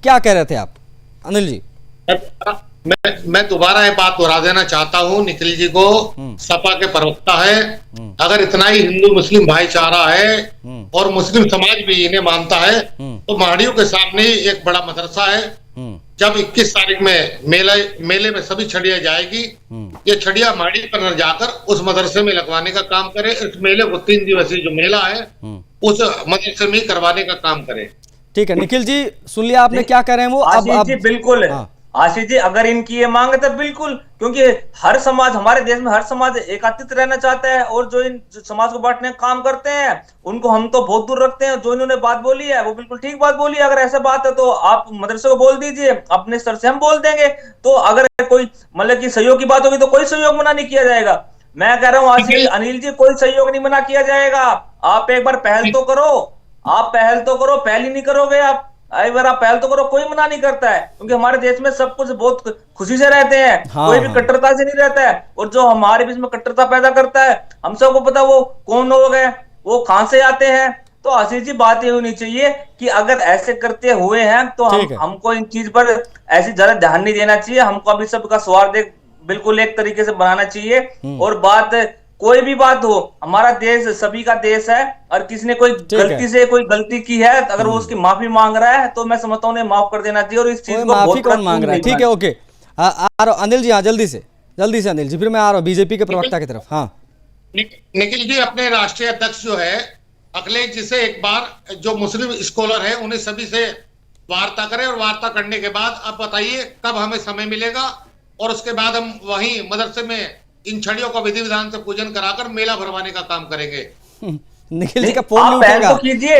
क्या कह रहे थे आप अनिल जी? मैं दोबारा ये बात दोहरा देना चाहता हूँ निखिल जी को, सपा के प्रवक्ता है। अगर इतना ही हिंदू मुस्लिम भाईचारा है और मुस्लिम समाज भी इन्हें मानता है, तो माड़ियों के सामने एक बड़ा मदरसा है। जब 21 तारीख में मेले में सभी छड़ियां जाएगी, ये छड़िया माड़ी पर न जाकर उस मदरसे में लगवाने का काम करे। इस मेले को 3 दिवसीय जो मेला है उस मदरसे में करवाने का काम करे। ठीक है निखिल जी, सुन लिया आपने क्या कह रहे हैं वो? अब बिल्कुल आशीष जी, अगर इनकी ये मांग है तो बिल्कुल, क्योंकि हर समाज, हमारे देश में हर समाज एकात्रित रहना चाहता है और जो इन समाज को बांटने का काम करते हैं उनको हम तो बहुत दूर रखते हैं। जो इन्होंने बात बोली है वो बिल्कुल ठीक बात बोली है। अगर ऐसा बात है तो आप मदरसे को बोल दीजिए, अपने स्तर से हम बोल देंगे। तो अगर कोई मतलब की सहयोग की बात होगी तो कोई सहयोग मना नहीं किया जाएगा। मैं कह रहा हूँ आशीष अनिल जी, कोई सहयोग नहीं मना किया जाएगा। आप एक बार पहल तो करो, आप पहल तो करो, पहल ही नहीं करोगे आप, एक बार आप पहल तो करो। कोई मना नहीं करता है, क्योंकि हमारे देश में सब कुछ बहुत खुशी से रहते हैं। कोई भी कट्टरता से नहीं रहता है, और जो हमारे बीच में कट्टरता पैदा करता है, हम सबको पता वो कौन लोग हैं, वो कहां से आते हैं। तो आशीष जी, बात ये होनी चाहिए कि अगर ऐसे करते हुए हैं तो हमको इन चीज पर ऐसी ज्यादा ध्यान नहीं देना चाहिए। हमको अभी सबका स्वार्थ बिल्कुल एक तरीके से बनाना चाहिए। और बात कोई भी बात हो, हमारा देश सभी का देश है, और किसी ने कोई गलती से कोई गलती की है, अगर वो उसकी माफी मांग रहा है तो मैं समझता हूँ माफ कर देना चाहिए। और इस चीज को माफी कौन मांग रहा है? ठीक है, ओके, आ रहा अनिल जी, हाँ जल्दी से अनिल जी, फिर मैं आ रहा हूँ बीजेपी के प्रवक्ता की तरफ। हाँ निखिल जी, अपने राष्ट्रीय अध्यक्ष जो है अखिलेश जी से एक बार जो मुस्लिम स्कॉलर है उन्हें सभी से वार्ता करें, और वार्ता करने के बाद अब बताइए कब हमें समय मिलेगा, और उसके बाद हम वहीं मदरसे में इन छड़ियों का विधि विधान से पूजन कराकर मेला भरवाने का काम करेंगे। निखिल जी का फोन नहीं उठेगा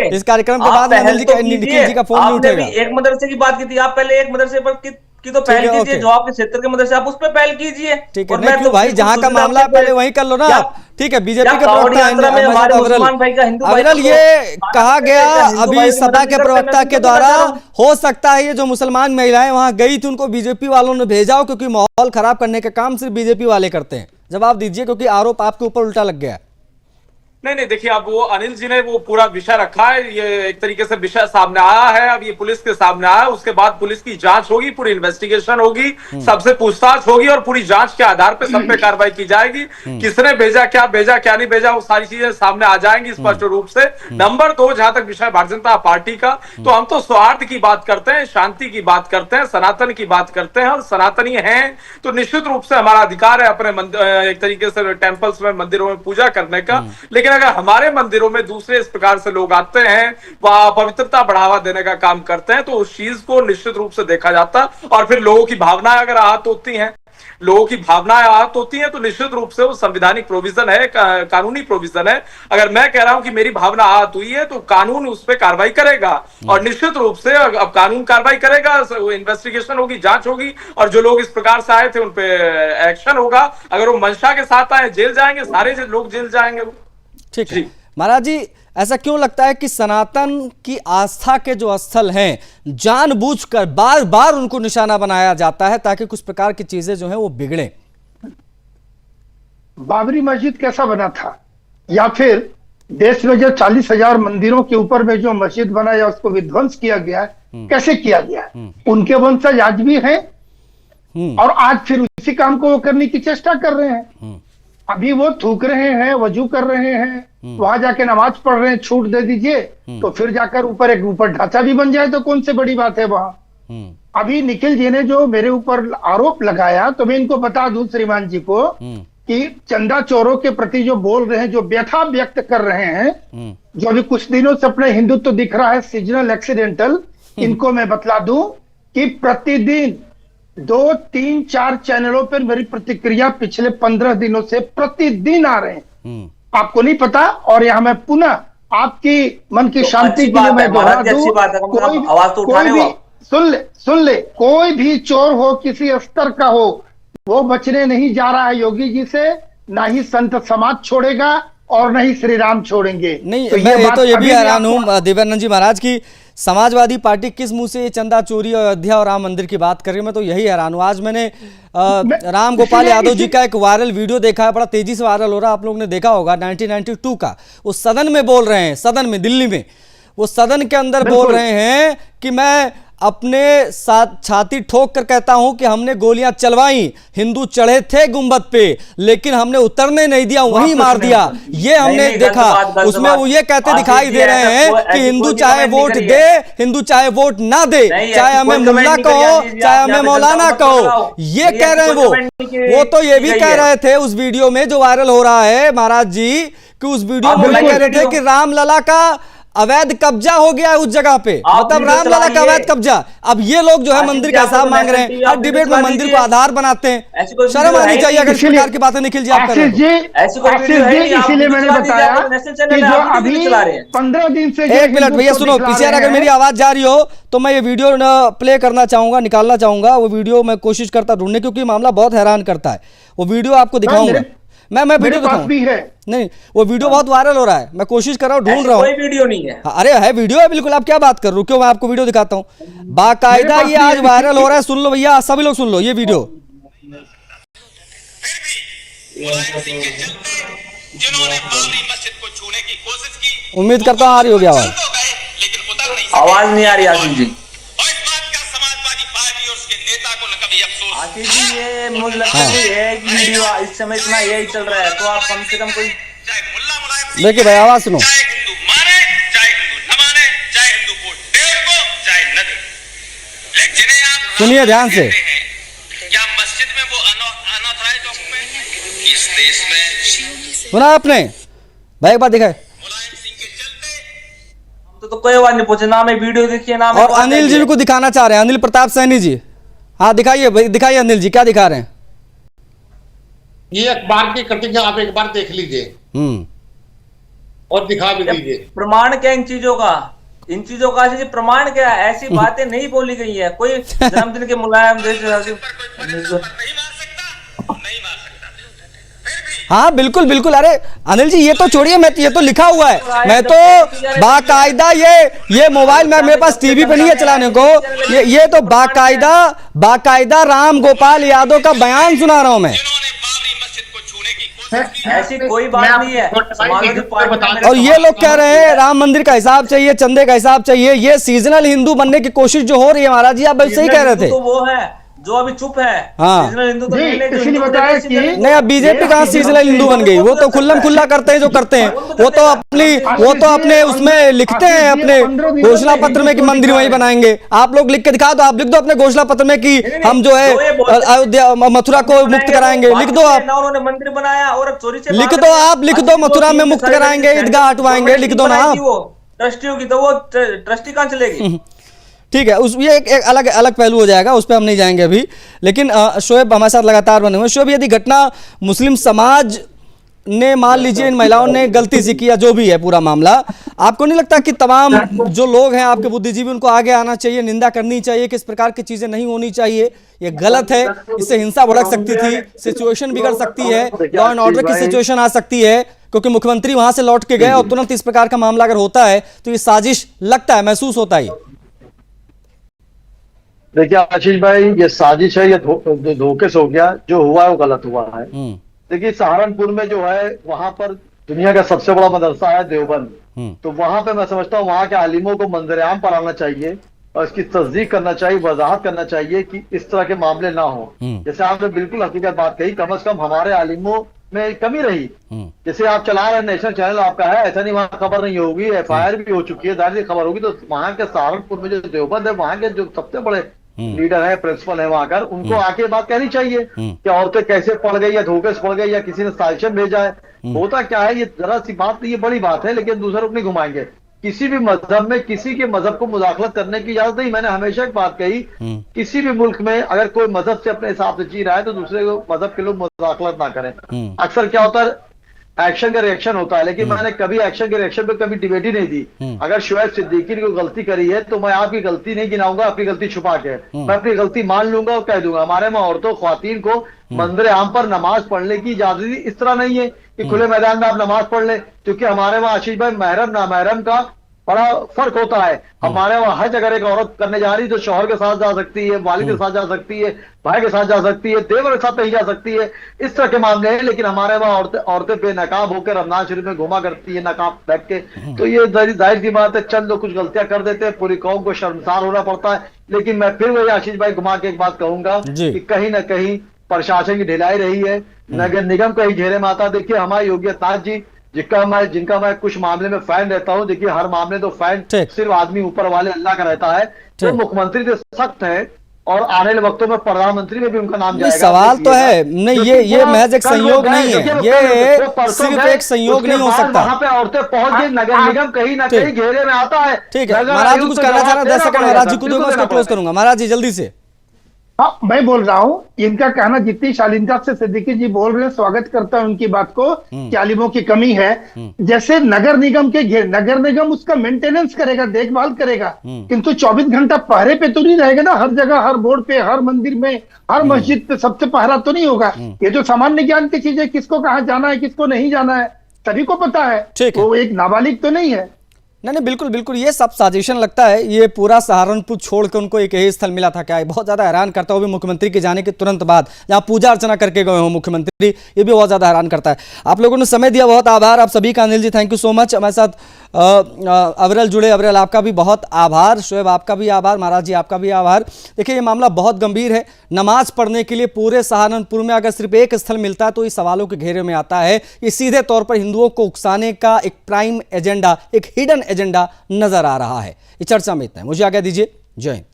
इस कार्यक्रम के बाद। निखिल जी का फोन नहीं उठेगा। एक मदरसे की बात की थी, आप पहले एक मदरसे पर की तो पहल कीजिए, जो आपके क्षेत्र के मदरसे आप उस पर पहल कीजिए। ठीक है, नहीं भाई, जहां का मामला है पहले वहीं कर लो ना आप। ठीक है, बीजेपी के प्रवक्ता अविरल, ये कहा गया अभी सपा के प्रवक्ता के द्वारा, हो सकता है ये जो मुसलमान महिलाएं वहां गई थी उनको बीजेपी वालों ने भेजा हो, क्योंकि माहौल खराब करने का काम सिर्फ बीजेपी वाले करते हैं। जवाब दीजिए, क्योंकि आरोप आपके ऊपर उल्टा लग गया। नहीं देखिए, अब वो अनिल जी ने वो पूरा विषय रखा है, ये एक तरीके से विषय सामने आया है, अब ये पुलिस के सामने आया, उसके बाद पुलिस की जांच होगी, पूरी इन्वेस्टिगेशन होगी, सबसे पूछताछ होगी और पूरी जांच के आधार पे सब पे कार्रवाई की जाएगी। किसने भेजा क्या नहीं भेजा, वो सारी चीजें सामने आ जाएंगी स्पष्ट रूप से। नंबर 2, जहां तक विषय भारतीय जनता पार्टी का, तो हम तो सौहार्द की बात करते हैं, शांति की बात करते हैं, सनातन की बात करते हैं, और सनातनी हैं तो निश्चित रूप से हमारा अधिकार है अपने एक तरीके से टेम्पल्स में, मंदिरों में पूजा करने का। लेकिन अगर हमारे मंदिरों में दूसरे इस प्रकार से लोग आते हैं, वह पवित्रता बढ़ावा देने का काम करते हैं, तो उस चीज को निश्चित रूप से देखा जाता है। और फिर लोगों की भावनाएं अगर आहत होती हैं, तो निश्चित रूप से वो संवैधानिक प्रोविजन है, कानूनी प्रोविजन है। अगर मैं कह रहा हूं कि मेरी भावना आहत हुई है, तो कानून उस पर कार्रवाई करेगा, और निश्चित रूप से अब कानून कार्रवाई करेगा, इन्वेस्टिगेशन होगी, जांच होगी, और जो लोग इस प्रकार से आए थे उन पे एक्शन होगा। अगर वो मंशा के साथ आए, जेल जाएंगे, सारे लोग जेल जाएंगे। ठीक है महाराज जी, ऐसा क्यों लगता है कि सनातन की आस्था के जो स्थल हैं, जानबूझकर बार बार उनको निशाना बनाया जाता है ताकि कुछ प्रकार की चीजें जो हैं वो बिगड़े? बाबरी मस्जिद कैसा बना था, या फिर देश में जो 40,000 मंदिरों के ऊपर में जो मस्जिद बना या उसको विध्वंस किया गया, कैसे किया गया? उनके वंशज आज भी हैं, और आज फिर उसी काम को वो करने की चेष्टा कर रहे हैं। अभी वो थूक रहे हैं, वजू कर रहे हैं, वहां जाके नमाज पढ़ रहे हैं, छूट दे दीजिए, तो फिर जाकर ऊपर ढांचा भी बन जाए तो कौन से बड़ी बात है वहां। अभी निखिल जी ने जो मेरे ऊपर आरोप लगाया, तो मैं इनको बता दूं श्रीमान जी को कि चंदा चोरों के प्रति जो बोल रहे हैं, जो व्यथा व्यक्त कर रहे हैं, जो अभी कुछ दिनों से अपने हिंदुत्व दिख रहा है सीजनल एक्सीडेंटल, इनको मैं बतला दूं कि प्रतिदिन 2, 3, 4 चैनलों पर मेरी प्रतिक्रिया पिछले 15 दिनों से प्रतिदिन आ रहे हैं। आपको नहीं पता, और यहाँ मैं पुनः आपकी मन की शांति के लिए मैं दोहरा दूं, कोई भी सुन ले, कोई भी चोर हो, किसी स्तर का हो, वो बचने नहीं जा रहा है योगी जी से, ना ही संत समाज छोड़ेगा और नहीं श्री राम छोड़ेंगे। नहीं, तो ये भी हैरान हूं दिव्यानंद जी महाराज की समाजवादी पार्टी किस मुंह से चंदा चोरी और अयोध्या और राम मंदिर की बात कर रही है। मैं तो यही हैरान हूं। आज मैंने राम गोपाल यादव जी का एक वायरल वीडियो देखा है, बड़ा तेजी से वायरल हो रहा है, आप लोगों ने देखा होगा, 1992 का। वो सदन में बोल रहे हैं, सदन में, दिल्ली में, वो सदन के अंदर बोल रहे हैं कि मैं अपने साथ छाती ठोक कर कहता हूं कि हमने गोलियां चलवाई, हिंदू चढ़े थे गुंबद पे, लेकिन हमने उतरने नहीं दिया, वहीं मार दिया। ये हमने देखा। उसमें वो ये कहते दिखाई दे रहे हैं कि हिंदू चाहे वोट दे, हिंदू चाहे वोट ना दे, चाहे हमें मुल्ला कहो, चाहे हमें मौलाना कहो, ये कह रहे हैं। वो तो ये भी कह रहे थे उस वीडियो में जो वायरल हो रहा है महाराज जी, कि उस वीडियो में कह रहे थे कि रामलला का अवैध कब्जा हो गया है उस जगह पे, मतलब रामलला का अवैध कब्जा। अब ये लोग जो है मंदिर का हिसाब मांग रहे हैं, हर डिबेट में मंदिर को आधार बनाते हैं। शर्म आनी चाहिए अगर इस प्रकार की बातें निखिल जी आप कर रहे हैं। इसीलिए मैंने बताया कि जो अभी 15 दिन से, एक मिनट भैया सुनो, पीछे अगर मेरी आवाज जा रही हो तो मैं ये वीडियो प्ले करना चाहूंगा, निकालना चाहूंगा। वो वीडियो मैं कोशिश करता ढूंढने, क्योंकि मामला बहुत हैरान करता है। वो वीडियो आपको दिखाऊंगा मैं वीडियो दिखाऊंगा। नहीं, वो वीडियो बहुत वायरल हो रहा है, मैं कोशिश कर रहा हूँ, ढूंढ रहा हूँ। कोई वीडियो नहीं है। अरे है, वीडियो है बिल्कुल। आप क्या बात कर रहे हो? क्यों, मैं आपको वीडियो दिखाता हूँ, बाकायदा ये आज वायरल हो रहा है। सुन लो भैया, सभी लोग सुन लो ये वीडियो। उम्मीद करता हूँ आ रही होगी आवाज। आवाज नहीं आ रही आशीष जी। आशीष जी ये मुझे लगता है कि वीडियो इस समय इतना यही चल रहा है, तो आप कम से कम कोई देखिए भाई, आवाज सुनो। सुनिए ध्यान से। क्या मस्जिद में वो अनऑथराइज्ड डॉक्यूमेंट इस देश में सुना आपने भाई? एक बार दिखाए तो कोई बात नहीं पूछे ना, मैं वीडियो देखिए ना। और अनिल जी को दिखाना चाह रहे हैं, अनिल प्रताप सैनी जी। हाँ दिखाइए भाई, दिखाइए अनिल जी, क्या दिखा रहे हैं? ये अखबार की कटिंग आप एक बार देख लीजिए और दिखा भी दीजिए। प्रमाण क्या इन चीजों का? इन चीजों का प्रमाण क्या है? ऐसी बातें नहीं बोली गई है। कोई जन्मदिन के मुलायम हाँ बिल्कुल बिल्कुल। अरे अनिल जी ये तो छोड़िए, मैं ये तो लिखा हुआ है, मैं तो बाकायदा ये मोबाइल में मेरे पास टीवी पे नहीं है चलाने को, ये तो बाकायदा राम गोपाल यादव का बयान सुना रहा हूं मैं। ऐसी कोई बात नहीं है। समाजवादी पार्टी का मेरे और ये लोग कह रहे हैं राम मंदिर का हिसाब चाहिए, चंदे का हिसाब चाहिए। ये सीजनल हिंदू बनने की कोशिश जो हो रही है महाराज जी, आप वैसे ही कह रहे थे। तो वो है जो अभी चुप है। हाँ। सीजनल हिंदू तो नहीं, नहीं, जो किसी ने हिंदू बताया देते हैं, कि- सीजनल नहीं, अब बीजेपी कहाँ सीजनल हिंदू बन गई? वो तो खुल्लम खुल्ला करते हैं जो करते हैं। वो तो अपने उसमें लिखते हैं अपने घोषणा पत्र में कि मंदिर वहीं बनाएंगे। आप लोग लिख के दिखा दो, आप लिख दो अपने घोषणा पत्र में कि हम जो है अयोध्या मथुरा को मुक्त कराएंगे। लिख दो आप, उन्होंने मंदिर बनाया और चोरी से लिख दो आप, लिख दो मथुरा में मुक्त कराएंगे, ईदगाह हटवाएंगे, लिख दो ना आप। ट्रस्टियों की तो वो ट्रस्टी कहाँ चलेगी? ठीक है, उस ये एक अलग अलग पहलू हो जाएगा, उस पर हम नहीं जाएंगे अभी। लेकिन शोएब हमारे साथ लगातार बने हुए। शोएब, यदि घटना मुस्लिम समाज ने, मान लीजिए इन महिलाओं ने गलती से किया, जो भी है पूरा मामला, आपको नहीं लगता कि तमाम जो लोग हैं आपके बुद्धिजीवी, उनको आगे आना चाहिए, निंदा करनी चाहिए कि इस प्रकार की चीजें नहीं होनी चाहिए, ये गलत है, इससे हिंसा भड़क सकती थी, सिचुएशन बिगड़ सकती है, लॉ एंड ऑर्डर की सिचुएशन आ सकती है, क्योंकि मुख्यमंत्री वहां से लौट के गए और तुरंत इस प्रकार का मामला अगर होता है तो ये साजिश लगता है, महसूस होता है। देखिए आशीष भाई, ये साजिश है, ये धोखे से हो गया। जो हुआ है वो गलत हुआ है। देखिए सहारनपुर में जो है, वहां पर दुनिया का सबसे बड़ा मदरसा है देवबंद। तो वहां पे मैं समझता हूँ वहां के आलिमों को मंजर-ए-आम पर आना चाहिए और इसकी तस्दीक करना चाहिए, वजाहत करना चाहिए कि इस तरह के मामले ना हो। जैसे आपने बिल्कुल हकीकत बात कही, कम से कम हमारे आलिमों में कमी रही। जैसे आप चला रहे नेशनल चैनल आपका है, ऐसा नहीं वहां खबर नहीं होगी, FIR भी हो चुकी है, जाहिर सी खबर होगी। तो वहां के सहारनपुर में जो देवबंद है, वहां के जो सबसे बड़े लीडर है, प्रिंसिपल है वहां कर, उनको आके बात कहनी चाहिए कि औरतें कैसे पड़ गई, या धोखे से पड़ गई, या किसी ने साजिश भेजा है। होता क्या है, ये जरा सी बात नहीं, ये बड़ी बात है, लेकिन दूसरे रुख नहीं घुमाएंगे। किसी भी मजहब में किसी के मजहब को मुदाखलत करने की इजाजत नहीं। मैंने हमेशा एक बात कही, किसी भी मुल्क में अगर कोई मजहब से अपने हिसाब से जी रहा है तो दूसरे मजहब के लोग मुदाखलत ना करें। अक्सर क्या होता है, एक्शन का रिएक्शन होता है, लेकिन मैंने कभी एक्शन के रिएक्शन पे कभी डिबेट ही नहीं दी। अगर शोएब सिद्दीकी ने कोई गलती करी है तो मैं आपकी गलती नहीं गिनाऊंगा, अपनी गलती छुपा के मैं अपनी गलती मान लूंगा और कह दूंगा। हमारे में औरतों ख्वातीन को मंदिर-ए-आम पर नमाज पढ़ने की इजाजत इस तरह नहीं है कि खुले मैदान में आप नमाज पढ़ ले, क्योंकि हमारे वहाँ आशीष भाई महरम नामहरम का बड़ा फर्क होता है। हमारे वहाँ हज अगर एक औरत करने जा रही तो शौहर के साथ जा सकती है, वालिद के साथ जा सकती है, भाई के साथ जा सकती है, देवर के साथ नहीं जा सकती है, इस तरह के मामले हैं। लेकिन हमारे वहाँ औरतें बेनकाब होकर रमजान शरीफ में घुमा करती है नकाब बैठ के। तो ये जाहिर सी बात है, चंद लोग कुछ गलतियां कर देते हैं, पूरी कौम को शर्मसार होना पड़ता है। लेकिन मैं फिर वही आशीष भाई घुमा के एक बात कहूंगा कि कहीं ना कहीं प्रशासन की ढिलाई रही है, नगर निगम कहीं घेरे में आता। देखिए हमारे योगी आदित्यनाथ जी जिनका मैं कुछ मामले में फैन रहता हूं, देखिए हर मामले तो फैन सिर्फ आदमी ऊपर वाले अल्लाह का रहता है। तो मुख्यमंत्री तो सख्त है और आने वाले वक्तों में प्रधानमंत्री में भी उनका नाम जाएगा। सवाल तो है नहीं, ये महज एक संयोग नहीं है, ये सिर्फ एक संयोग नहीं हो सकता। वहां पे औरतें पहुंच गई, नगर निगम कहीं ना कहीं घेरे में आता है। ठीक है महाराज जी, कुछ कहना चाह रहा है, 10 सेकंड महाराज जी को दूंगा, उसको क्लोज करूंगा। महाराज जी जल्दी से। हाँ, मैं बोल रहा हूँ, इनका कहना जितनी शालीनता से सिद्दीकी जी बोल रहे हैं, स्वागत करता हूं उनकी बात को कि आलिमों की कमी है। जैसे नगर निगम के नगर निगम उसका मेंटेनेंस करेगा, देखभाल करेगा, किंतु 24 घंटा पहरे पे तो नहीं रहेगा ना। हर जगह, हर बोर्ड पे, हर मंदिर में, हर मस्जिद पे सबसे पहरा तो नहीं होगा। ये जो सामान्य ज्ञान की चीज है, किसको कहाँ जाना है, किसको नहीं जाना है, सभी को पता है। वो एक नाबालिग तो नहीं है। नहीं बिल्कुल बिल्कुल, ये सब साजिशन लगता है। ये पूरा सहारनपुर छोड़ के उनको एक यही स्थल मिला था क्या? बहुत ज्यादा हैरान करता है, वो भी मुख्यमंत्री के जाने के तुरंत बाद, जहां पूजा अर्चना करके गए हो मुख्यमंत्री, ये भी बहुत ज्यादा हैरान करता है। आप लोगों ने समय दिया, बहुत आभार आप सभी का। Anil ji thank you so much, हमारे साथ अवरल जुड़े। अवरल आपका भी बहुत आभार, शोएब आपका भी आभार, महाराज जी आपका भी आभार। देखिए ये मामला बहुत गंभीर है। नमाज पढ़ने के लिए पूरे सहारनपुर में अगर सिर्फ एक स्थल मिलता है तो ये सवालों के घेरे में आता है। ये सीधे तौर पर हिंदुओं को उकसाने का एक प्राइम एजेंडा, एक हिडन एजेंडा नजर आ रहा है। इस चर्चा में इतना है, मुझे आज्ञा दीजिए, जय हिंद।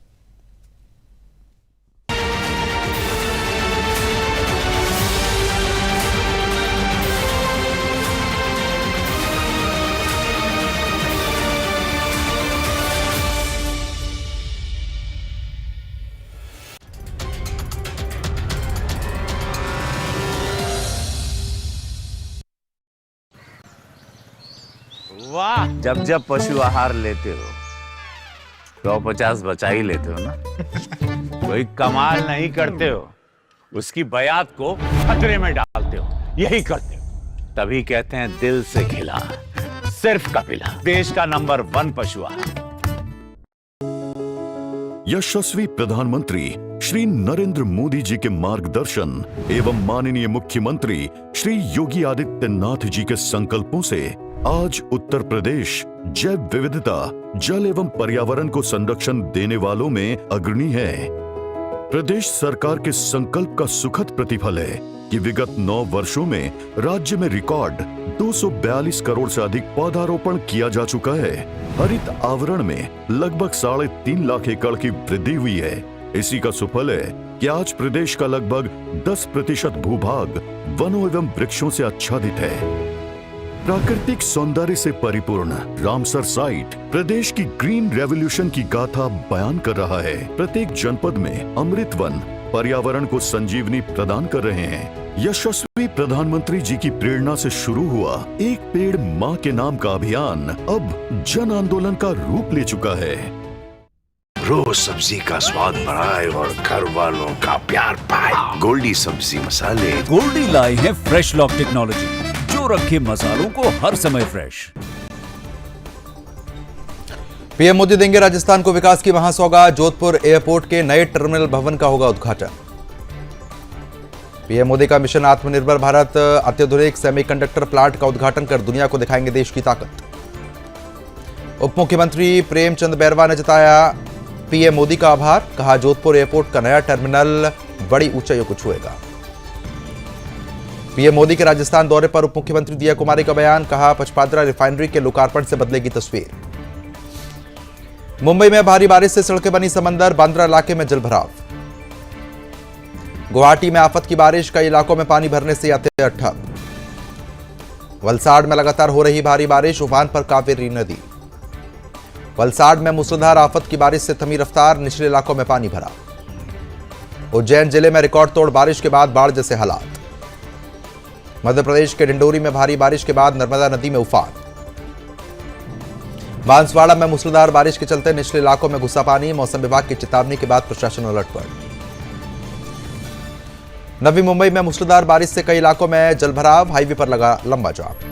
वाह, जब जब पशु आहार लेते हो 150 बचा ही लेते हो ना। कोई कमाल नहीं करते हो, उसकी बयात को खतरे में डालते हो, यही करते हो। तभी कहते हैं दिल से खिला, सिर्फ कपिला, देश का नंबर 1 पशु आहार। यशस्वी प्रधानमंत्री श्री नरेंद्र मोदी जी के मार्गदर्शन एवं माननीय मुख्यमंत्री श्री योगी आदित्यनाथ जी के संकल्पों से आज उत्तर प्रदेश जैव विविधता, जल एवं पर्यावरण को संरक्षण देने वालों में अग्रणी है। प्रदेश सरकार के संकल्प का सुखद प्रतिफल है कि विगत 9 वर्षों में राज्य में रिकॉर्ड 242 करोड़ से अधिक पौधारोपण किया जा चुका है। हरित आवरण में लगभग 3.5 लाख एकड़ की वृद्धि हुई है। इसी का सुफल है कि आज प्रदेश का लगभग 10% भूभाग वनों एवं वृक्षों से आच्छादित है। प्राकृतिक सौंदर्य से परिपूर्ण रामसर साइट प्रदेश की ग्रीन रेवोल्यूशन की गाथा बयान कर रहा है। प्रत्येक जनपद में अमृत वन पर्यावरण को संजीवनी प्रदान कर रहे हैं। यशस्वी प्रधानमंत्री जी की प्रेरणा से शुरू हुआ एक पेड़ माँ के नाम का अभियान अब जन आंदोलन का रूप ले चुका है। रोज सब्जी का स्वाद बढ़ाए और घर वालों का प्यार पाए। गोल्डी सब्जी मसाले। गोल्डी लाए हैं फ्रेश लॉक टेक्नोलॉजी जो रखे मसालों को हर समय फ्रेश। पीएम मोदी देंगे राजस्थान को विकास की महासौगात। जोधपुर एयरपोर्ट के नए टर्मिनल भवन का होगा उद्घाटन। पीएम मोदी का मिशन आत्मनिर्भर भारत अत्याधुनिक सेमीकंडक्टर प्लांट का उद्घाटन कर दुनिया को दिखाएंगे देश की ताकत। उप मुख्यमंत्री प्रेमचंद बैरवा ने जताया पीएम मोदी का आभार। कहा जोधपुर एयरपोर्ट का नया टर्मिनल बड़ी ऊंचाइयों को छुएगा। पीएम मोदी के राजस्थान दौरे पर उप मुख्यमंत्री दिया कुमारी का बयान। कहा पचपाद्रा रिफाइनरी के लोकार्पण से बदलेगी तस्वीर। मुंबई में भारी बारिश से सड़कें बनी समंदर। बांद्रा इलाके में जलभराव। गुवाहाटी में आफत की बारिश। कई इलाकों में पानी भरने से यातायात ठप। वलसाड़ में लगातार हो रही भारी बारिश। उफान पर कावेरी नदी। वलसाड़ में मूसलाधार आफत की बारिश से थमी रफ्तार। निचले इलाकों में पानी भरा। उज्जैन जिले में रिकॉर्ड तोड़ बारिश के बाद बाढ़ जैसे हालात। मध्य प्रदेश के डिंडोरी में भारी बारिश के बाद नर्मदा नदी में उफान। बांसवाड़ा में मूसलाधार बारिश के चलते निचले इलाकों में घुसा पानी। मौसम विभाग की चेतावनी के बाद प्रशासन अलर्ट पर। नवी मुंबई में मूसलाधार बारिश से कई इलाकों में जलभराव। हाईवे पर लगा लंबा जाम।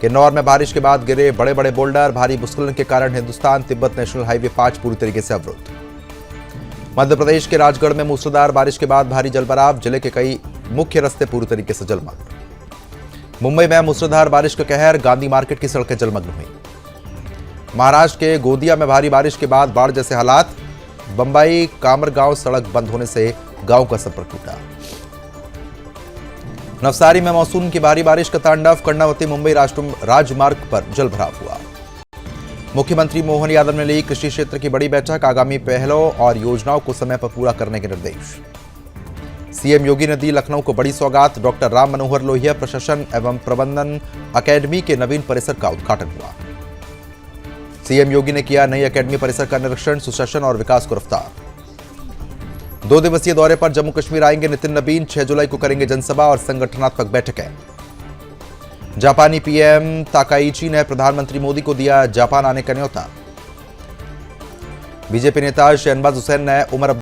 किन्नौर में बारिश के बाद गिरे बड़े बड़े बोल्डर। भारी भूस्खलन के कारण हिंदुस्तान तिब्बत नेशनल हाईवे 5 पूरी तरीके से अवरुद्ध। मध्य प्रदेश के राजगढ़ में मूसलाधार बारिश के बाद भारी जलभराव। जिले के कई मुख्य रास्ते पूरी तरीके से जलमग्न। मुंबई में मूसलाधार बारिश का कहर। गांधी मार्केट की सड़कें जलमग्न हुई। महाराष्ट्र के गोंदिया में भारी बारिश के बाद बाढ़ जैसे हालात। बंबई कामरगांव सड़क बंद होने से गांव का संपर्क टूटा। नवसारी में मानसून की भारी बारिश का तांडव। कर्णावती मुंबई राजमार्ग पर जलभराव हुआ। मुख्यमंत्री मोहन यादव ने ली कृषि क्षेत्र की बड़ी बैठक। आगामी पहलों और योजनाओं को समय पर पूरा करने के निर्देश। सीएम योगी ने दी लखनऊ को बड़ी सौगात। डॉक्टर राम मनोहर लोहिया प्रशासन एवं प्रबंधन अकेडमी के नवीन परिसर का उद्घाटन हुआ। सीएम योगी ने किया नई अकेडमी परिसर का निरीक्षण। सुशासन और विकास को रफ्तार। 2 दिवसीय दौरे पर जम्मू कश्मीर आएंगे नितिन नबीन। 6 जुलाई को करेंगे जनसभा और संगठनात्मक बैठकें। जापानी पीएम ताकाइची ने प्रधानमंत्री मोदी को दिया जापान आने का न्योता। बीजेपी नेता शहनवाज हुसैन ने उमर